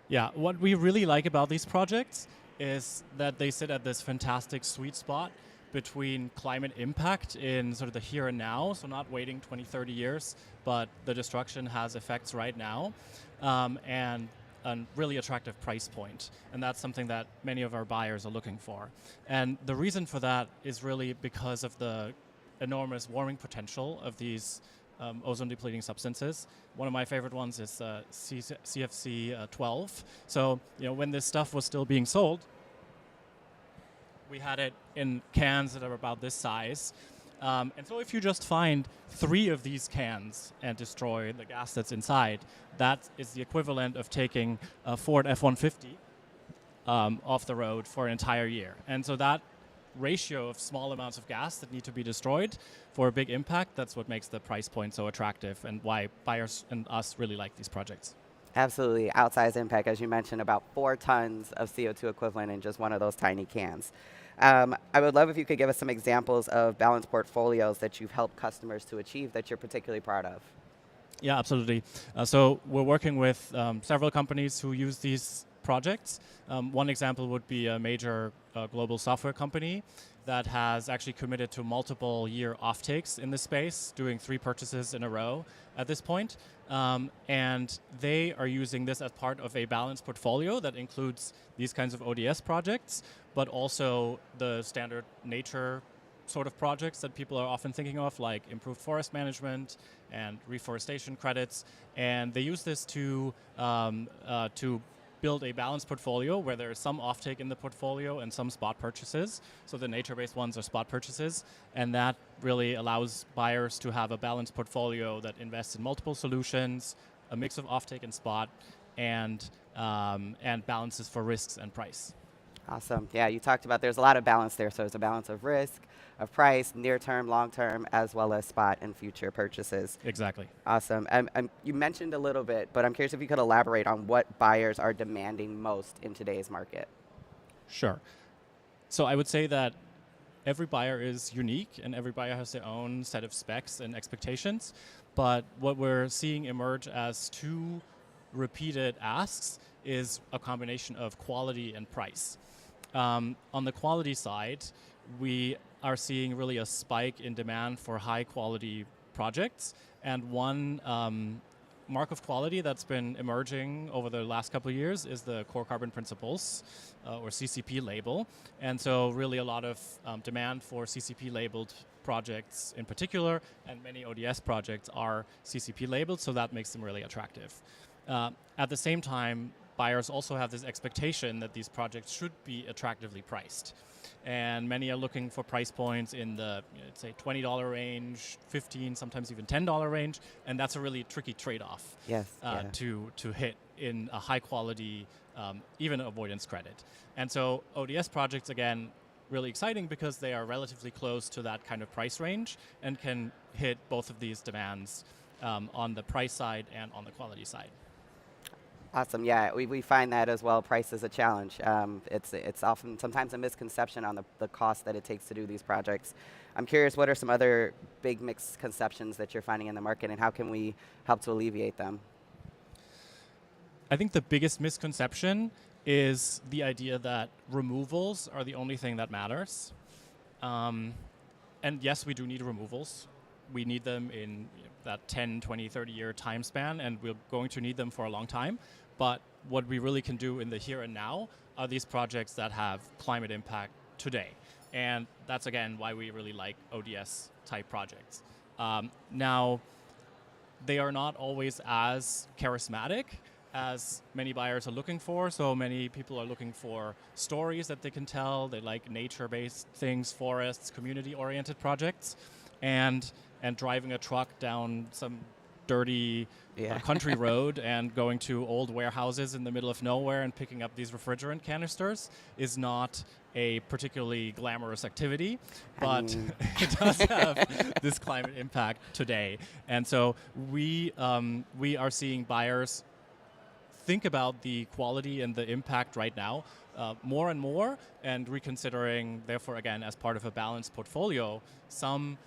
Yeah, what we really like about these projects is that they sit at this fantastic sweet spot between climate impact in sort of the here and now, so not waiting 20, 30 years, but the destruction has effects right now, and a really attractive price point. And that's something that many of our buyers are looking for. And the reason for that is really because of the enormous warming potential of these ozone-depleting substances. One of my favorite ones is CFC 12. So, when this stuff was still being sold, we had it in cans that are about this size. And so if you just find 3 of these cans and destroy the gas that's inside, that is the equivalent of taking a Ford F-150 off the road for an entire year. And so that ratio of small amounts of gas that need to be destroyed for a big impact, that's what makes the price point so attractive and why buyers and us really like these projects. Absolutely, outsized impact, as you mentioned, about 4 tons of CO2 equivalent in just one of those tiny cans. I would love if you could give us some examples of balanced portfolios that you've helped customers to achieve that you're particularly proud of. Yeah, absolutely. So we're working with several companies who use these projects. One example would be a major global software company that has actually committed to multiple year offtakes in this space, doing 3 purchases in a row at this point. And they are using this as part of a balanced portfolio that includes these kinds of ODS projects, but also the standard nature sort of projects that people are often thinking of, like improved forest management and reforestation credits. And they use this to build a balanced portfolio where there is some offtake in the portfolio and some spot purchases. So the nature-based ones are spot purchases, and that really allows buyers to have a balanced portfolio that invests in multiple solutions, a mix of offtake and spot, and balances for risks and price. Awesome. Yeah, you talked about there's a lot of balance there. So there's a balance of risk, of price, near-term, long-term, as well as spot and future purchases. Exactly. Awesome. You mentioned a little bit, but I'm curious if you could elaborate on what buyers are demanding most in today's market. Sure. So I would say that every buyer is unique and every buyer has their own set of specs and expectations. But what we're seeing emerge as 2 repeated asks is a combination of quality and price. On the quality side, we are seeing really a spike in demand for high quality projects. And one mark of quality that's been emerging over the last couple of years is the core carbon principles, or CCP label. And so really a lot of demand for CCP labeled projects in particular, and many ODS projects are CCP labeled, so that makes them really attractive. At the same time, buyers also have this expectation that these projects should be attractively priced. And many are looking for price points in the, say, $20 range, $15, sometimes even $10 range, and that's a really tricky trade-off to hit in a high-quality, even avoidance credit. And so ODS projects, again, really exciting because they are relatively close to that kind of price range and can hit both of these demands on the price side and on the quality side. Awesome. Yeah, we find that as well. Price is a challenge. It's often sometimes a misconception on the cost that it takes to do these projects. I'm curious, what are some other big misconceptions that you're finding in the market, and how can we help to alleviate them? I think the biggest misconception is the idea that removals are the only thing that matters. And yes, we do need removals. We need them in that 10, 20, 30-year time span, and we're going to need them for a long time. But what we really can do in the here and now are these projects that have climate impact today. And that's, again, why we really like ODS-type projects. Now, they are not always as charismatic as many buyers are looking for. So many people are looking for stories that they can tell. They like nature-based things, forests, community-oriented projects. And driving a truck down some dirty country road and going to old warehouses in the middle of nowhere and picking up these refrigerant canisters is not a particularly glamorous activity, but it does have this climate impact today. And so we are seeing buyers think about the quality and the impact right now more and more, and reconsidering, therefore, again, as part of a balanced portfolio, some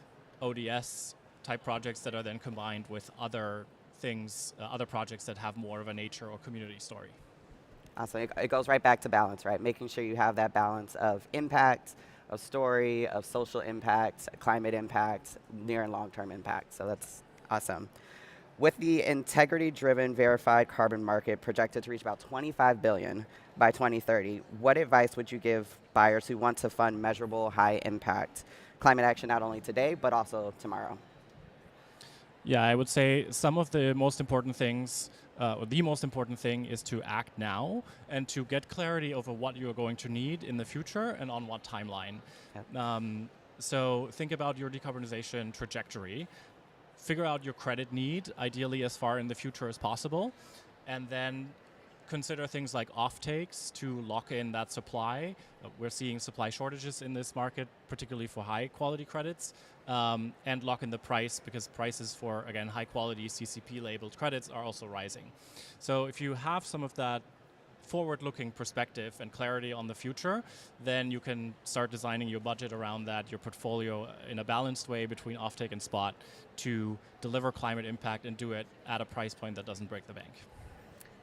ODS type projects that are then combined with other things, other projects that have more of a nature or community story. Awesome. It goes right back to balance, right? Making sure you have that balance of impact, of story, of social impact, climate impact, near and long-term impact. So that's awesome. With the integrity-driven verified carbon market projected to reach about $25 billion by 2030, what advice would you give buyers who want to fund measurable, high-impact climate action not only today, but also tomorrow? Yeah, I would say some of the most important things, or the most important thing is to act now and to get clarity over what you are going to need in the future and on what timeline. Yep. So think about your decarbonization trajectory. Figure out your credit need, ideally as far in the future as possible, and then consider things like offtakes to lock in that supply. We're seeing supply shortages in this market, particularly for high quality credits, and lock in the price, because prices for, again, high quality CCP labeled credits are also rising. So if you have some of that forward-looking perspective and clarity on the future, then you can start designing your budget around that, your portfolio in a balanced way between offtake and spot to deliver climate impact and do it at a price point that doesn't break the bank.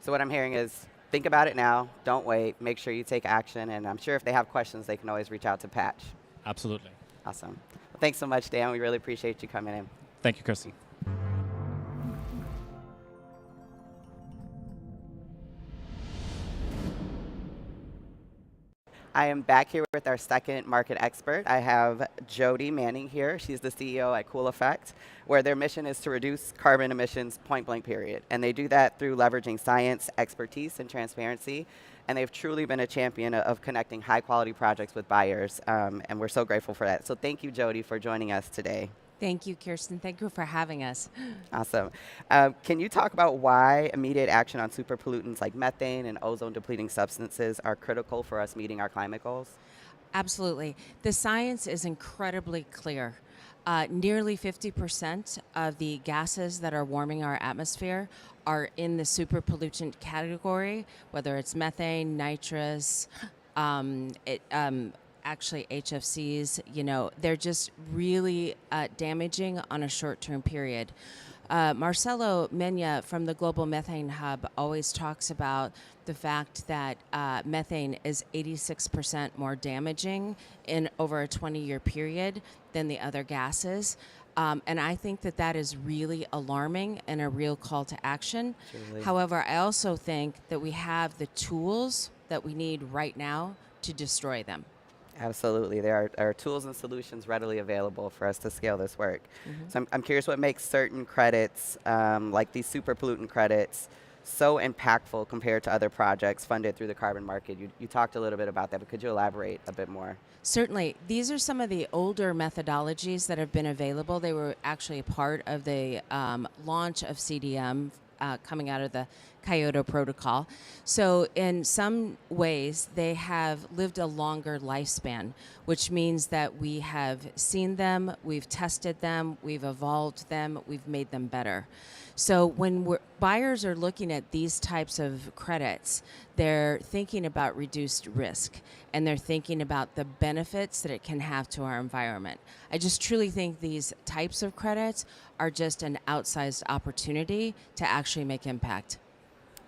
So what I'm hearing is think about it now, don't wait, make sure you take action, and I'm sure if they have questions, they can always reach out to Patch. Absolutely. Awesome. Well, thanks so much, Dan. We really appreciate you coming in. Thank you, Kirsten. I am back here with our second market expert. I have Jodi Manning here. She's the CEO at Cool Effect, where their mission is to reduce carbon emissions point blank period. And they do that through leveraging science, expertise, and transparency. And they've truly been a champion of connecting high quality projects with buyers. And we're so grateful for that. So thank you, Jodi, for joining us today. Thank you, Kirsten. Thank you for having us. Awesome. Can you talk about why immediate action on super pollutants like methane and ozone depleting substances are critical for us meeting our climate goals? Absolutely. The science is incredibly clear. Nearly 50% of the gases that are warming our atmosphere are in the super pollutant category, whether it's methane, nitrous, actually HFCs, they're just really damaging on a short-term period. Marcelo Mena from the Global Methane Hub always talks about the fact that methane is 86% more damaging in over a 20-year period than the other gases. And I think that that is really alarming and a real call to action. Truly. However, I also think that we have the tools that we need right now to destroy them. Absolutely. There are tools and solutions readily available for us to scale this work. So I'm curious what makes certain credits, like these super pollutant credits, so impactful compared to other projects funded through the carbon market. You talked a little bit about that, but could you elaborate a bit more? Certainly. These are some of the older methodologies that have been available. They were actually a part of the launch of CDM coming out of the Kyoto Protocol. So in some ways, they have lived a longer lifespan, which means that we have seen them, we've tested them, we've evolved them, we've made them better. So when buyers are looking at these types of credits, they're thinking about reduced risk, and they're thinking about the benefits that it can have to our environment. I just truly think these types of credits are just an outsized opportunity to actually make impact.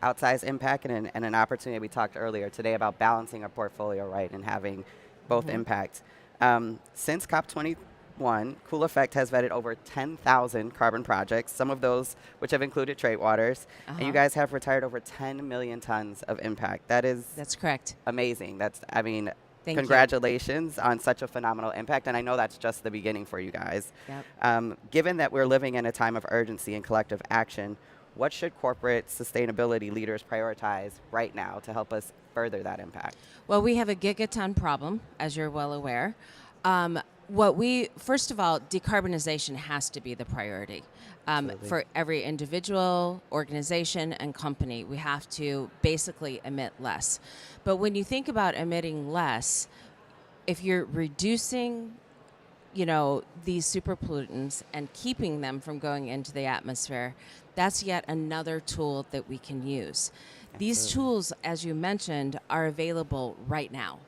Outsized impact and an opportunity. We talked earlier today about balancing our portfolio, right, and having both impact. Since COP21, Cool Effect has vetted over 10,000 carbon projects, some of those which have included Tradewaters, and you guys have retired over 10 million tons of impact. That's correct. Amazing. Thank Congratulations on such a phenomenal impact, and I know that's just the beginning for you guys. Yep. Given that we're living in a time of urgency and collective action, what should corporate sustainability leaders prioritize right now to help us further that impact? Well, we have a gigaton problem, as you're well aware. First of all, decarbonization has to be the priority. For every individual, organization, and company, we have to basically emit less. But when you think about emitting less, if you're reducing these super pollutants and keeping them from going into the atmosphere, that's yet another tool that we can use. Absolutely. These tools, as you mentioned, are available right now.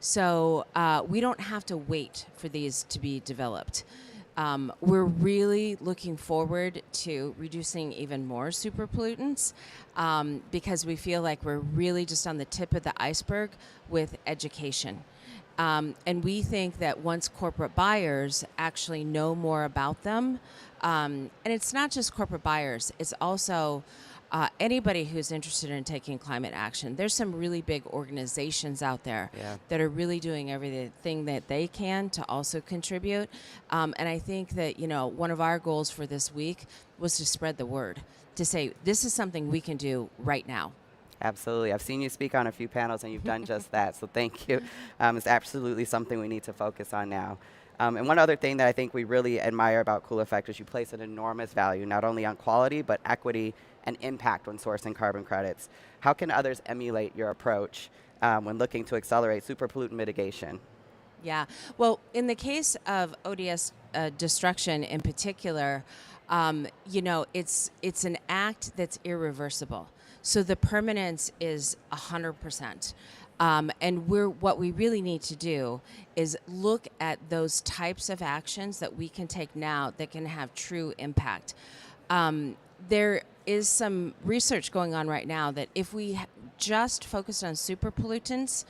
So we don't have to wait for these to be developed. We're really looking forward to reducing even more super pollutants because we feel like we're really just on the tip of the iceberg with education. And we think that once corporate buyers actually know more about them, and it's not just corporate buyers, it's also anybody who's interested in taking climate action. There's some really big organizations out there that are really doing everything that they can to also contribute. And I think that, one of our goals for this week was to spread the word, to say this is something we can do right now. Absolutely. I've seen you speak on a few panels, and you've done just that, so thank you. It's absolutely something we need to focus on now. And one other thing that I think we really admire about Cool Effect is you place an enormous value not only on quality, but equity and impact when sourcing carbon credits. How can others emulate your approach when looking to accelerate super pollutant mitigation? Yeah. Well, in the case of ODS destruction in particular, it's an act that's irreversible. So the permanence is 100%. And what we really need to do is look at those types of actions that we can take now that can have true impact. There is some research going on right now that if we just focused on super pollutants,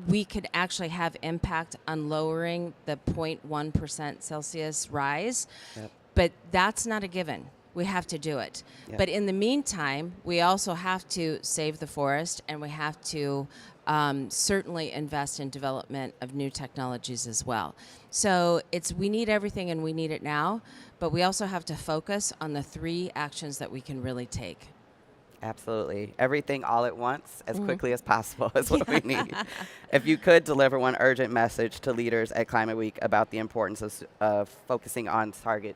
we could actually have impact on lowering the 0.1% Celsius rise. Yep. But that's not a given. We have to do it. Yep. But in the meantime, we also have to save the forest, and we have to certainly invest in development of new technologies as well. So we need everything, and we need it now, but we also have to focus on the 3 actions that we can really take. Absolutely. Everything all at once, as quickly as possible is what we need. If you could deliver one urgent message to leaders at Climate Week about the importance of focusing on super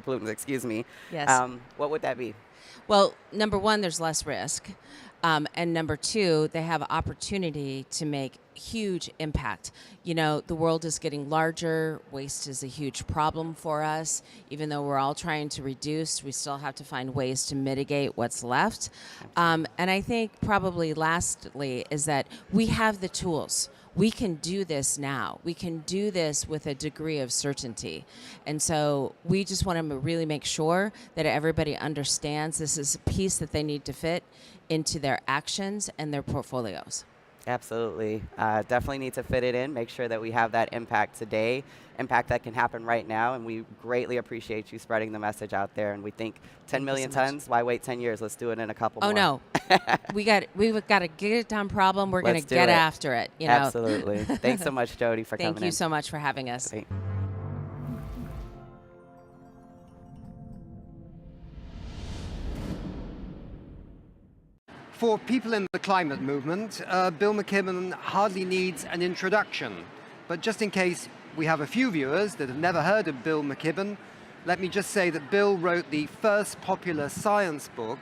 pollutants, Yes. What would that be? Well, number 1, there's less risk. And number 2, they have opportunity to make huge impact. You know, the world is getting larger. Waste is a huge problem for us. Even though we're all trying to reduce, we still have to find ways to mitigate what's left. And I think probably lastly is that we have the tools. We can do this now. We can do this with a degree of certainty. And so we just want to really make sure that everybody understands this is a piece that they need to fit into their actions and their portfolios. Absolutely. Definitely need to fit it in, make sure that we have that impact today, impact that can happen right now, and we greatly appreciate you spreading the message out there. And we think 10 million tons, why wait 10 years? Let's do it in a couple more. Oh, no. We've got a get it done problem. We're going to get after it. You know? Absolutely. Thanks so much, Jodi, for coming in. Thank you so much for having us. Great. For people in the climate movement, Bill McKibben hardly needs an introduction. But just in case we have a few viewers that have never heard of Bill McKibben, let me just say that Bill wrote the first popular science book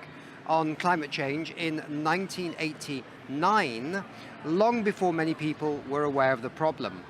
on climate change in 1989, long before many people were aware of the problem.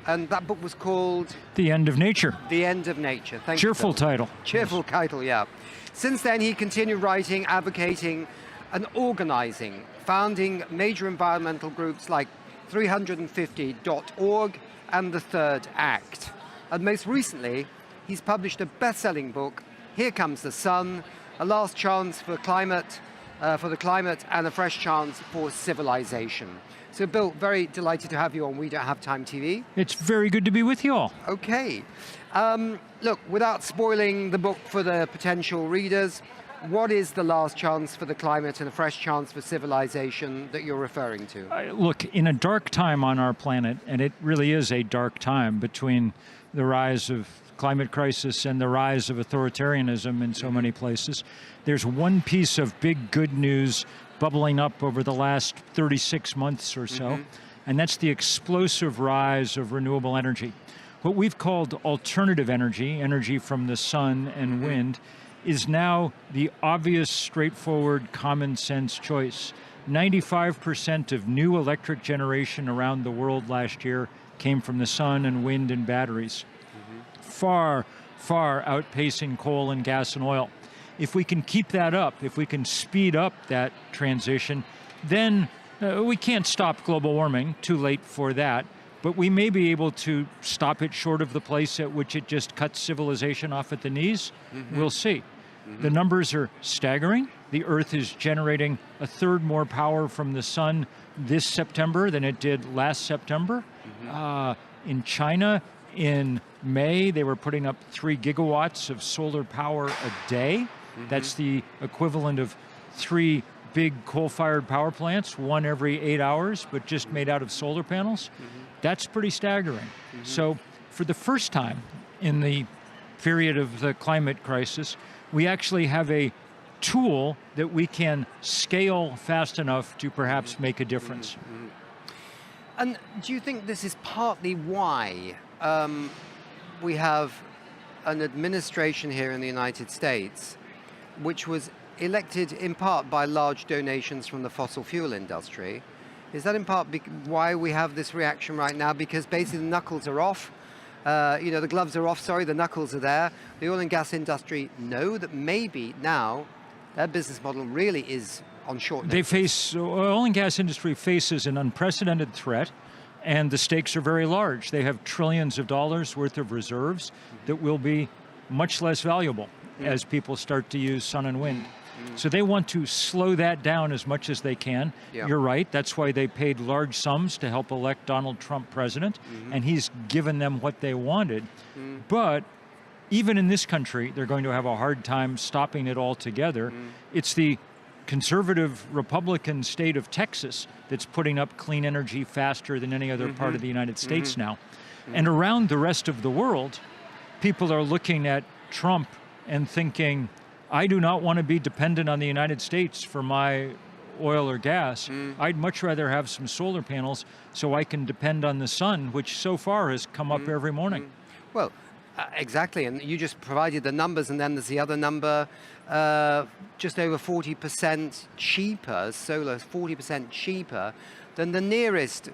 And that book was called... The End of Nature. The End of Nature. Thank you. Cheerful title. Cheerful title, yeah. Since then, he continued writing, advocating, and organizing, founding major environmental groups like 350.org and the Third Act. And most recently, he's published a best-selling book, Here Comes the Sun, A Last Chance for the Climate, and a Fresh Chance for Civilization. So Bill, very delighted to have you on We Don't Have Time TV. It's very good to be with you all. Okay. Look, without spoiling the book for the potential readers, what is the last chance for the climate and a fresh chance for civilization that you're referring to? Look, in a dark time on our planet, and it really is a dark time between the rise of climate crisis and the rise of authoritarianism in so many places, there's one piece of big good news bubbling up over the last 36 months or so, and that's the explosive rise of renewable energy. What we've called alternative energy, energy from the sun and wind, is now the obvious, straightforward, common sense choice. 95% of new electric generation around the world last year came from the sun and wind and batteries. Far, far outpacing coal and gas and oil. If we can keep that up, if we can speed up that transition, then we can't stop global warming, too late for that, but we may be able to stop it short of the place at which it just cuts civilization off at the knees. We'll see. The numbers are staggering. The Earth is generating a third more power from the sun this September than it did last September. In China, in May, they were putting up 3 gigawatts of solar power a day. That's the equivalent of 3 big coal-fired power plants, one every 8 hours, but just made out of solar panels. That's pretty staggering. So for the first time in the period of the climate crisis, we actually have a tool that we can scale fast enough to perhaps make a difference. And do you think this is partly why we have an administration here in the United States which was elected in part by large donations from the fossil fuel industry? Is that in part why we have this reaction right now? Because basically the knuckles are off. The gloves are off, sorry, the knuckles are there. The oil and gas industry know that maybe now their business model really is on short notice. Oil and gas industry faces an unprecedented threat, and the stakes are very large. They have trillions of dollars worth of reserves that will be much less valuable as people start to use sun and wind. So they want to slow that down as much as they can. Yeah. You're right, that's why they paid large sums to help elect Donald Trump president, and he's given them what they wanted. But even in this country, they're going to have a hard time stopping it altogether. It's the conservative Republican state of Texas that's putting up clean energy faster than any other part of the United States now. And around the rest of the world, people are looking at Trump and thinking, I do not want to be dependent on the United States for my oil or gas. I'd much rather have some solar panels so I can depend on the sun, which so far has come up every morning. Well, exactly, and you just provided the numbers, and then there's the other number, just over 40% cheaper, solar 40% cheaper than the nearest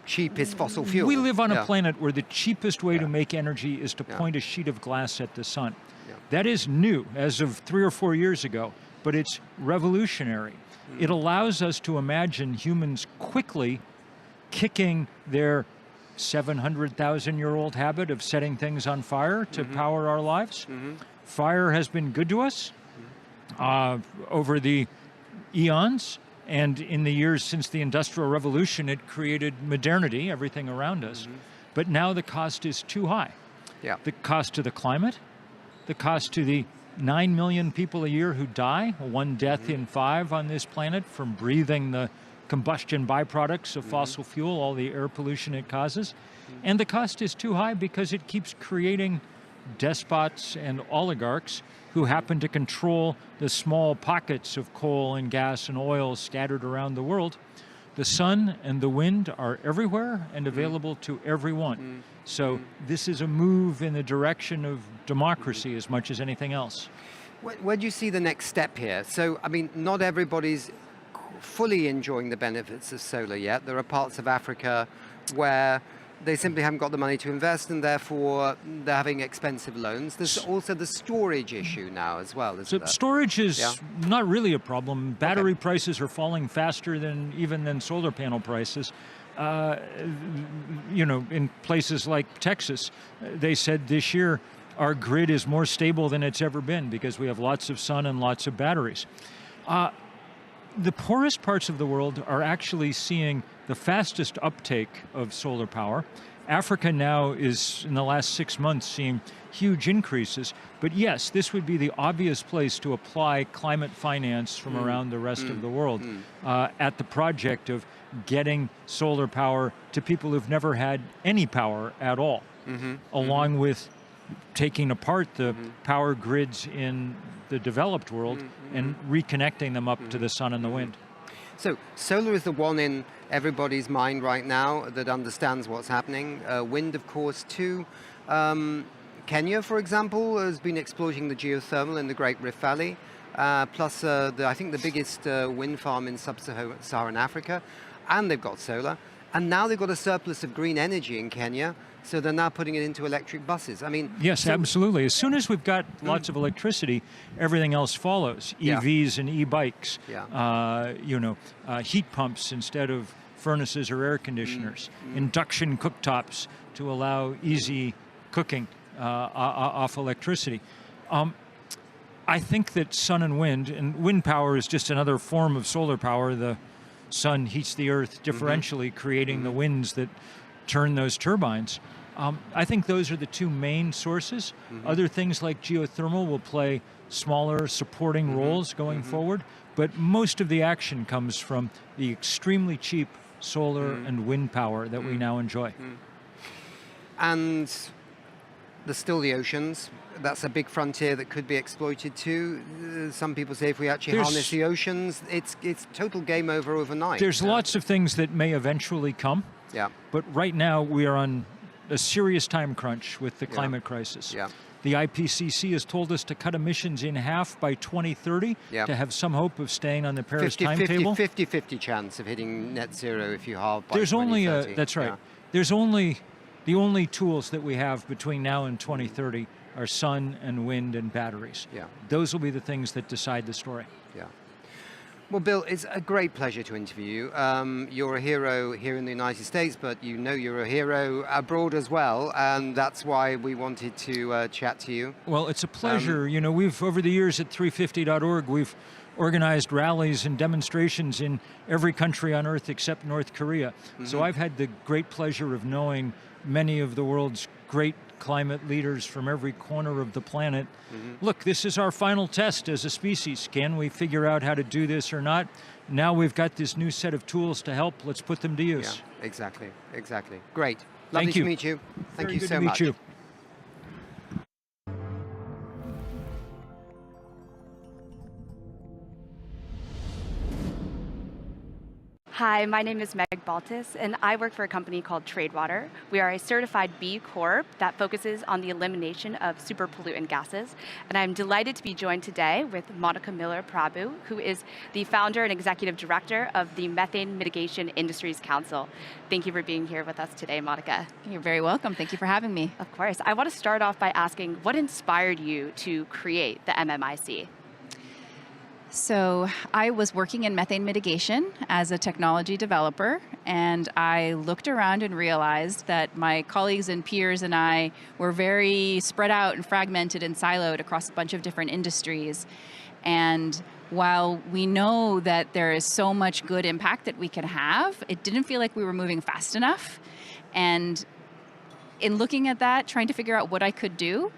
cheapest fossil fuel. We live on a planet where the cheapest way to make energy is to point a sheet of glass at the sun. That is new as of 3 or 4 years ago, but it's revolutionary. It allows us to imagine humans quickly kicking their 700,000-year-old habit of setting things on fire to power our lives. Fire has been good to us over the eons, and in the years since the Industrial Revolution, it created modernity, everything around us. But now the cost is too high. The cost to the climate, the cost to the 9 million people a year who die, 1 death in 5 on this planet from breathing the combustion byproducts of fossil fuel, all the air pollution it causes. And the cost is too high because it keeps creating despots and oligarchs who happen to control the small pockets of coal and gas and oil scattered around the world. The sun and the wind are everywhere and available to everyone. So this is a move in the direction of democracy as much as anything else. Where do you see the next step here? So, I mean, not everybody's fully enjoying the benefits of solar yet. There are parts of Africa where they simply haven't got the money to invest, and therefore they're having expensive loans. There's also the storage issue now as well, isn't there? Storage is not really a problem. Battery prices are falling faster than even solar panel prices. You know, in places like Texas, they said this year our grid is more stable than it's ever been because we have lots of sun and lots of batteries. The poorest parts of the world are actually seeing the fastest uptake of solar power. Africa now is, in the last 6 months, seeing huge increases. But yes, this would be the obvious place to apply climate finance from around the rest of the world at the project of getting solar power to people who've never had any power at all, along with taking apart the power grids in the developed world and reconnecting them up to the sun and the wind. So solar is the one in everybody's mind right now that understands what's happening. Wind, of course, too. Kenya, for example, has been exploiting the geothermal in the Great Rift Valley, plus I think the biggest wind farm in sub-Saharan Africa, and they've got solar. And now they've got a surplus of green energy in Kenya, so they're now putting it into electric buses. I mean, yes, absolutely. As soon as we've got lots of electricity, everything else follows. EVs and e-bikes, you know, heat pumps instead of furnaces or air conditioners, induction cooktops to allow easy cooking off electricity. I think that sun and wind power is just another form of solar power. The sun heats the earth differentially, creating the winds that turn those turbines. I think those are the two main sources. Other things like geothermal will play smaller supporting roles going forward, but most of the action comes from the extremely cheap solar and wind power that we now enjoy. And there's still the oceans. That's a big frontier that could be exploited too. Some people say if we actually harness the oceans, it's total game over overnight. There's lots of things that may eventually come. But right now we are on a serious time crunch with the climate crisis. The IPCC has told us to cut emissions in half by 2030 to have some hope of staying on the Paris timetable. 50-50 chance of hitting net zero if you halve by There's 2030. That's right. There's the only tools that we have between now and 2030 are sun and wind and batteries. Those will be the things that decide the story. Yeah. Well, Bill, it's a great pleasure to interview you. You're a hero here in the United States, but you know you're a hero abroad as well, and that's why we wanted to chat to you. Well, it's a pleasure. You know, we've, over the years at 350.org, we've organized rallies and demonstrations in every country on earth except North Korea. So I've had the great pleasure of knowing many of the world's great climate leaders from every corner of the planet. Look, this is our final test as a species. Can we figure out how to do this or not? Now we've got this new set of tools to help. Let's put them to use. Yeah, exactly, exactly. Great. Lovely to meet you. Thank you Very good so to meet much. you. Hi, my name is Meg Baltes, and I work for a company called Tradewater. We are a certified B Corp that focuses on the elimination of super pollutant gases. And I'm delighted to be joined today with Monica Miller-Prabhu, who is the founder and executive director of the Methane Mitigation Industries Council. Thank you for being here with us today, Monica. You're very welcome. Thank you for having me. Of course. I want to start off by asking, what inspired you to create the MMIC? So I was working in methane mitigation as a technology developer, and I looked around and realized that my colleagues and peers and I were very spread out and fragmented and siloed across a bunch of different industries. And while we know that there is so much good impact that we can have, it didn't feel like we were moving fast enough. And in looking at that, trying to figure out what I could do,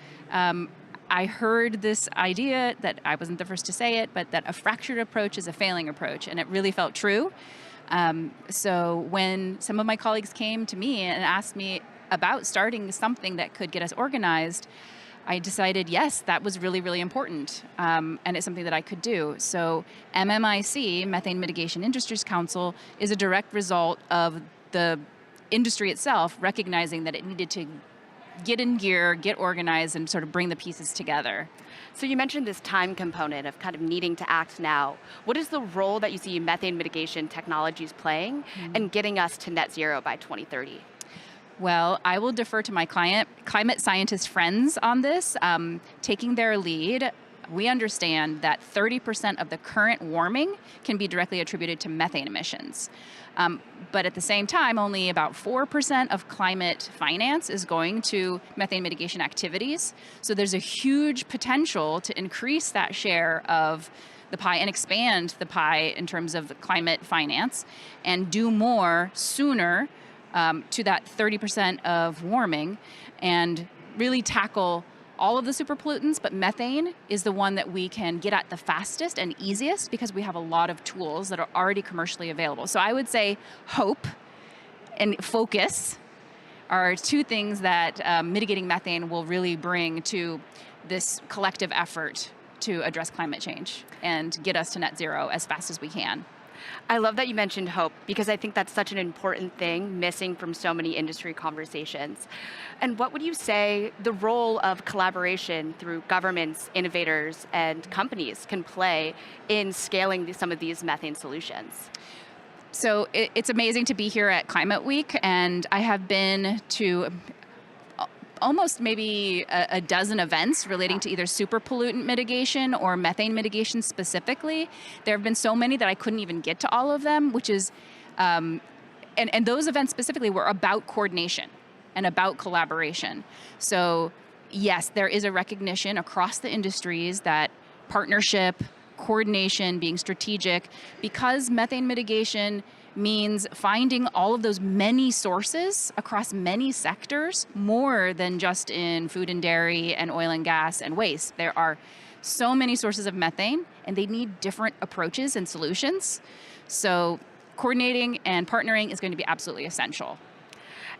I heard this idea that I wasn't the first to say it, but that a fractured approach is a failing approach, and it really felt true. So when some of my colleagues came to me and asked me about starting something that could get us organized, I decided, yes, that was really, really important, and it's something that I could do. So MMIC, Methane Mitigation Industries Council, is a direct result of the industry itself recognizing that it needed to get in gear, get organized, and sort of bring the pieces together. So you mentioned this time component of kind of needing to act now. What is the role that you see methane mitigation technologies playing in getting us to net zero by 2030? Well, I will defer to my climate scientist friends on this. Taking their lead, we understand that 30% of the current warming can be directly attributed to methane emissions. But at the same time, only about 4% of climate finance is going to methane mitigation activities. So there's a huge potential to increase that share of the pie and expand the pie in terms of the climate finance and do more sooner to that 30% of warming and really tackle all of the super pollutants, but methane is the one that we can get at the fastest and easiest because we have a lot of tools that are already commercially available. So I would say hope and focus are two things that mitigating methane will really bring to this collective effort to address climate change and get us to net zero as fast as we can. I love that you mentioned hope because I think that's such an important thing missing from so many industry conversations. And what would you say the role of collaboration through governments, innovators, and companies can play in scaling some of these methane solutions? So it's amazing to be here at Climate Week, and I have been to almost maybe a dozen events relating to either super pollutant mitigation or methane mitigation specifically. There have been so many that I couldn't even get to all of them, which is, and those events specifically were about coordination and about collaboration. So yes, there is a recognition across the industries that partnership, coordination, being strategic, because methane mitigation means finding all of those many sources across many sectors, more than just in food and dairy and oil and gas and waste. There are so many sources of methane, and they need different approaches and solutions. So coordinating and partnering is going to be absolutely essential.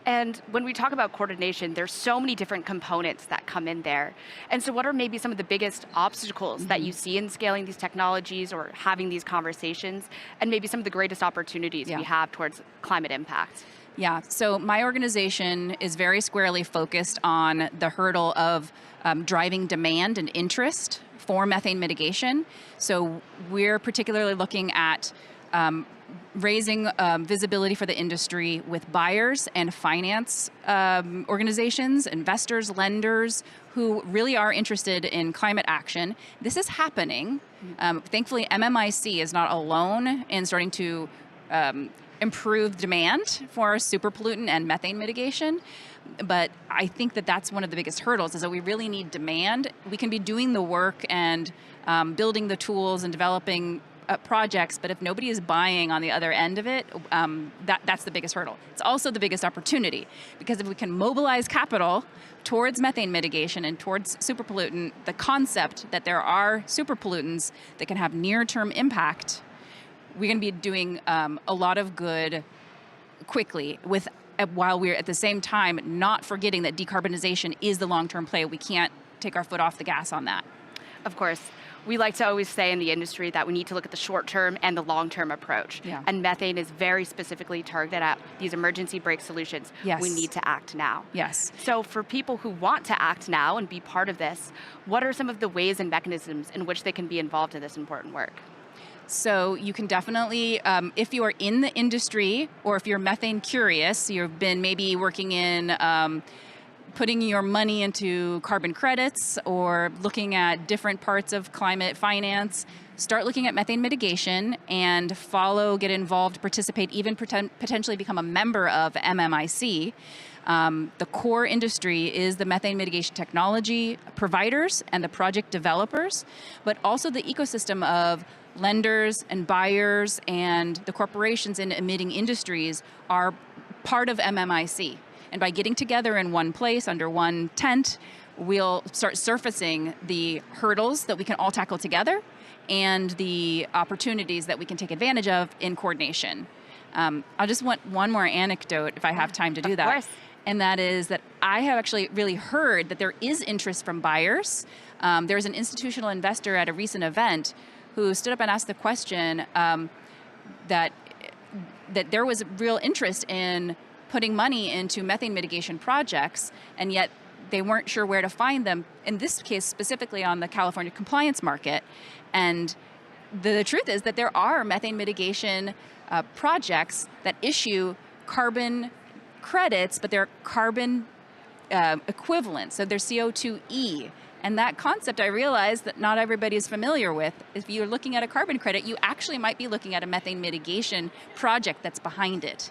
And when we talk about coordination, there's so many different components that come in there. And so what are maybe some of the biggest obstacles that you see in scaling these technologies or having these conversations, and maybe some of the greatest opportunities we have towards climate impact? Yeah, so my organization is very squarely focused on the hurdle of driving demand and interest for methane mitigation. So we're particularly looking at raising visibility for the industry with buyers and finance organizations, investors, lenders who really are interested in climate action. This is happening. Thankfully, MMIC is not alone in starting to improve demand for super pollutant and methane mitigation. But I think that that's one of the biggest hurdles, is that we really need demand. We can be doing the work and building the tools and developing projects, but if nobody is buying on the other end of it, that's the biggest hurdle. It's also the biggest opportunity, because if we can mobilize capital towards methane mitigation and towards super pollutant, the concept that there are super pollutants that can have near-term impact, we're going to be doing a lot of good quickly, while we're at the same time not forgetting that decarbonization is the long-term play. We can't take our foot off the gas on that. Of course. We like to always say in the industry that we need to look at the short-term and the long-term approach. Yeah. And methane is very specifically targeted at these emergency brake solutions. Yes. We need to act now. Yes. So for people who want to act now and be part of this, what are some of the ways and mechanisms in which they can be involved in this important work? So you can definitely, if you are in the industry, or if you're methane curious, you've been maybe working in putting your money into carbon credits or looking at different parts of climate finance, start looking at methane mitigation and get involved, participate, even potentially become a member of MMIC. The core industry is the methane mitigation technology providers and the project developers, but also the ecosystem of lenders and buyers and the corporations in emitting industries are part of MMIC. And by getting together in one place under one tent, we'll start surfacing the hurdles that we can all tackle together and the opportunities that we can take advantage of in coordination. I just want one more anecdote, if I have time to do that. Of course. And that is that I have actually really heard that there is interest from buyers. There's an institutional investor at a recent event who stood up and asked the question that there was real interest in putting money into methane mitigation projects, and yet they weren't sure where to find them, in this case specifically on the California compliance market. And the truth is that there are methane mitigation projects that issue carbon credits, but they're carbon equivalent, so they're CO2e. And that concept I realized that not everybody is familiar with. If you're looking at a carbon credit, you actually might be looking at a methane mitigation project that's behind it.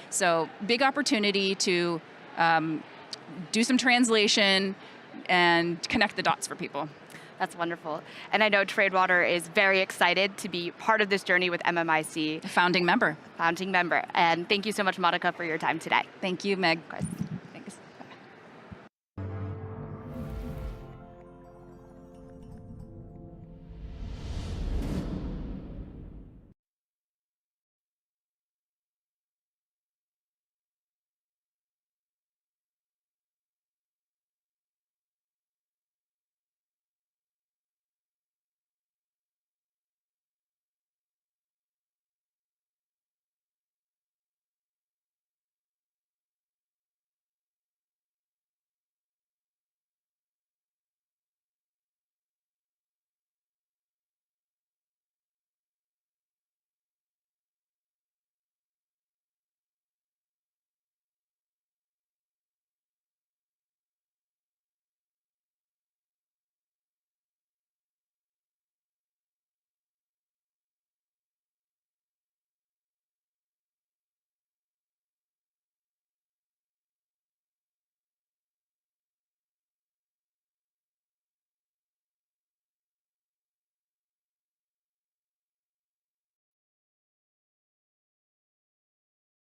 So big opportunity to do some translation and connect the dots for people. That's wonderful. And I know Tradewater is very excited to be part of this journey with MMIC. Founding member. Founding member. And thank you so much, Monica, for your time today. Thank you, Meg. Of course.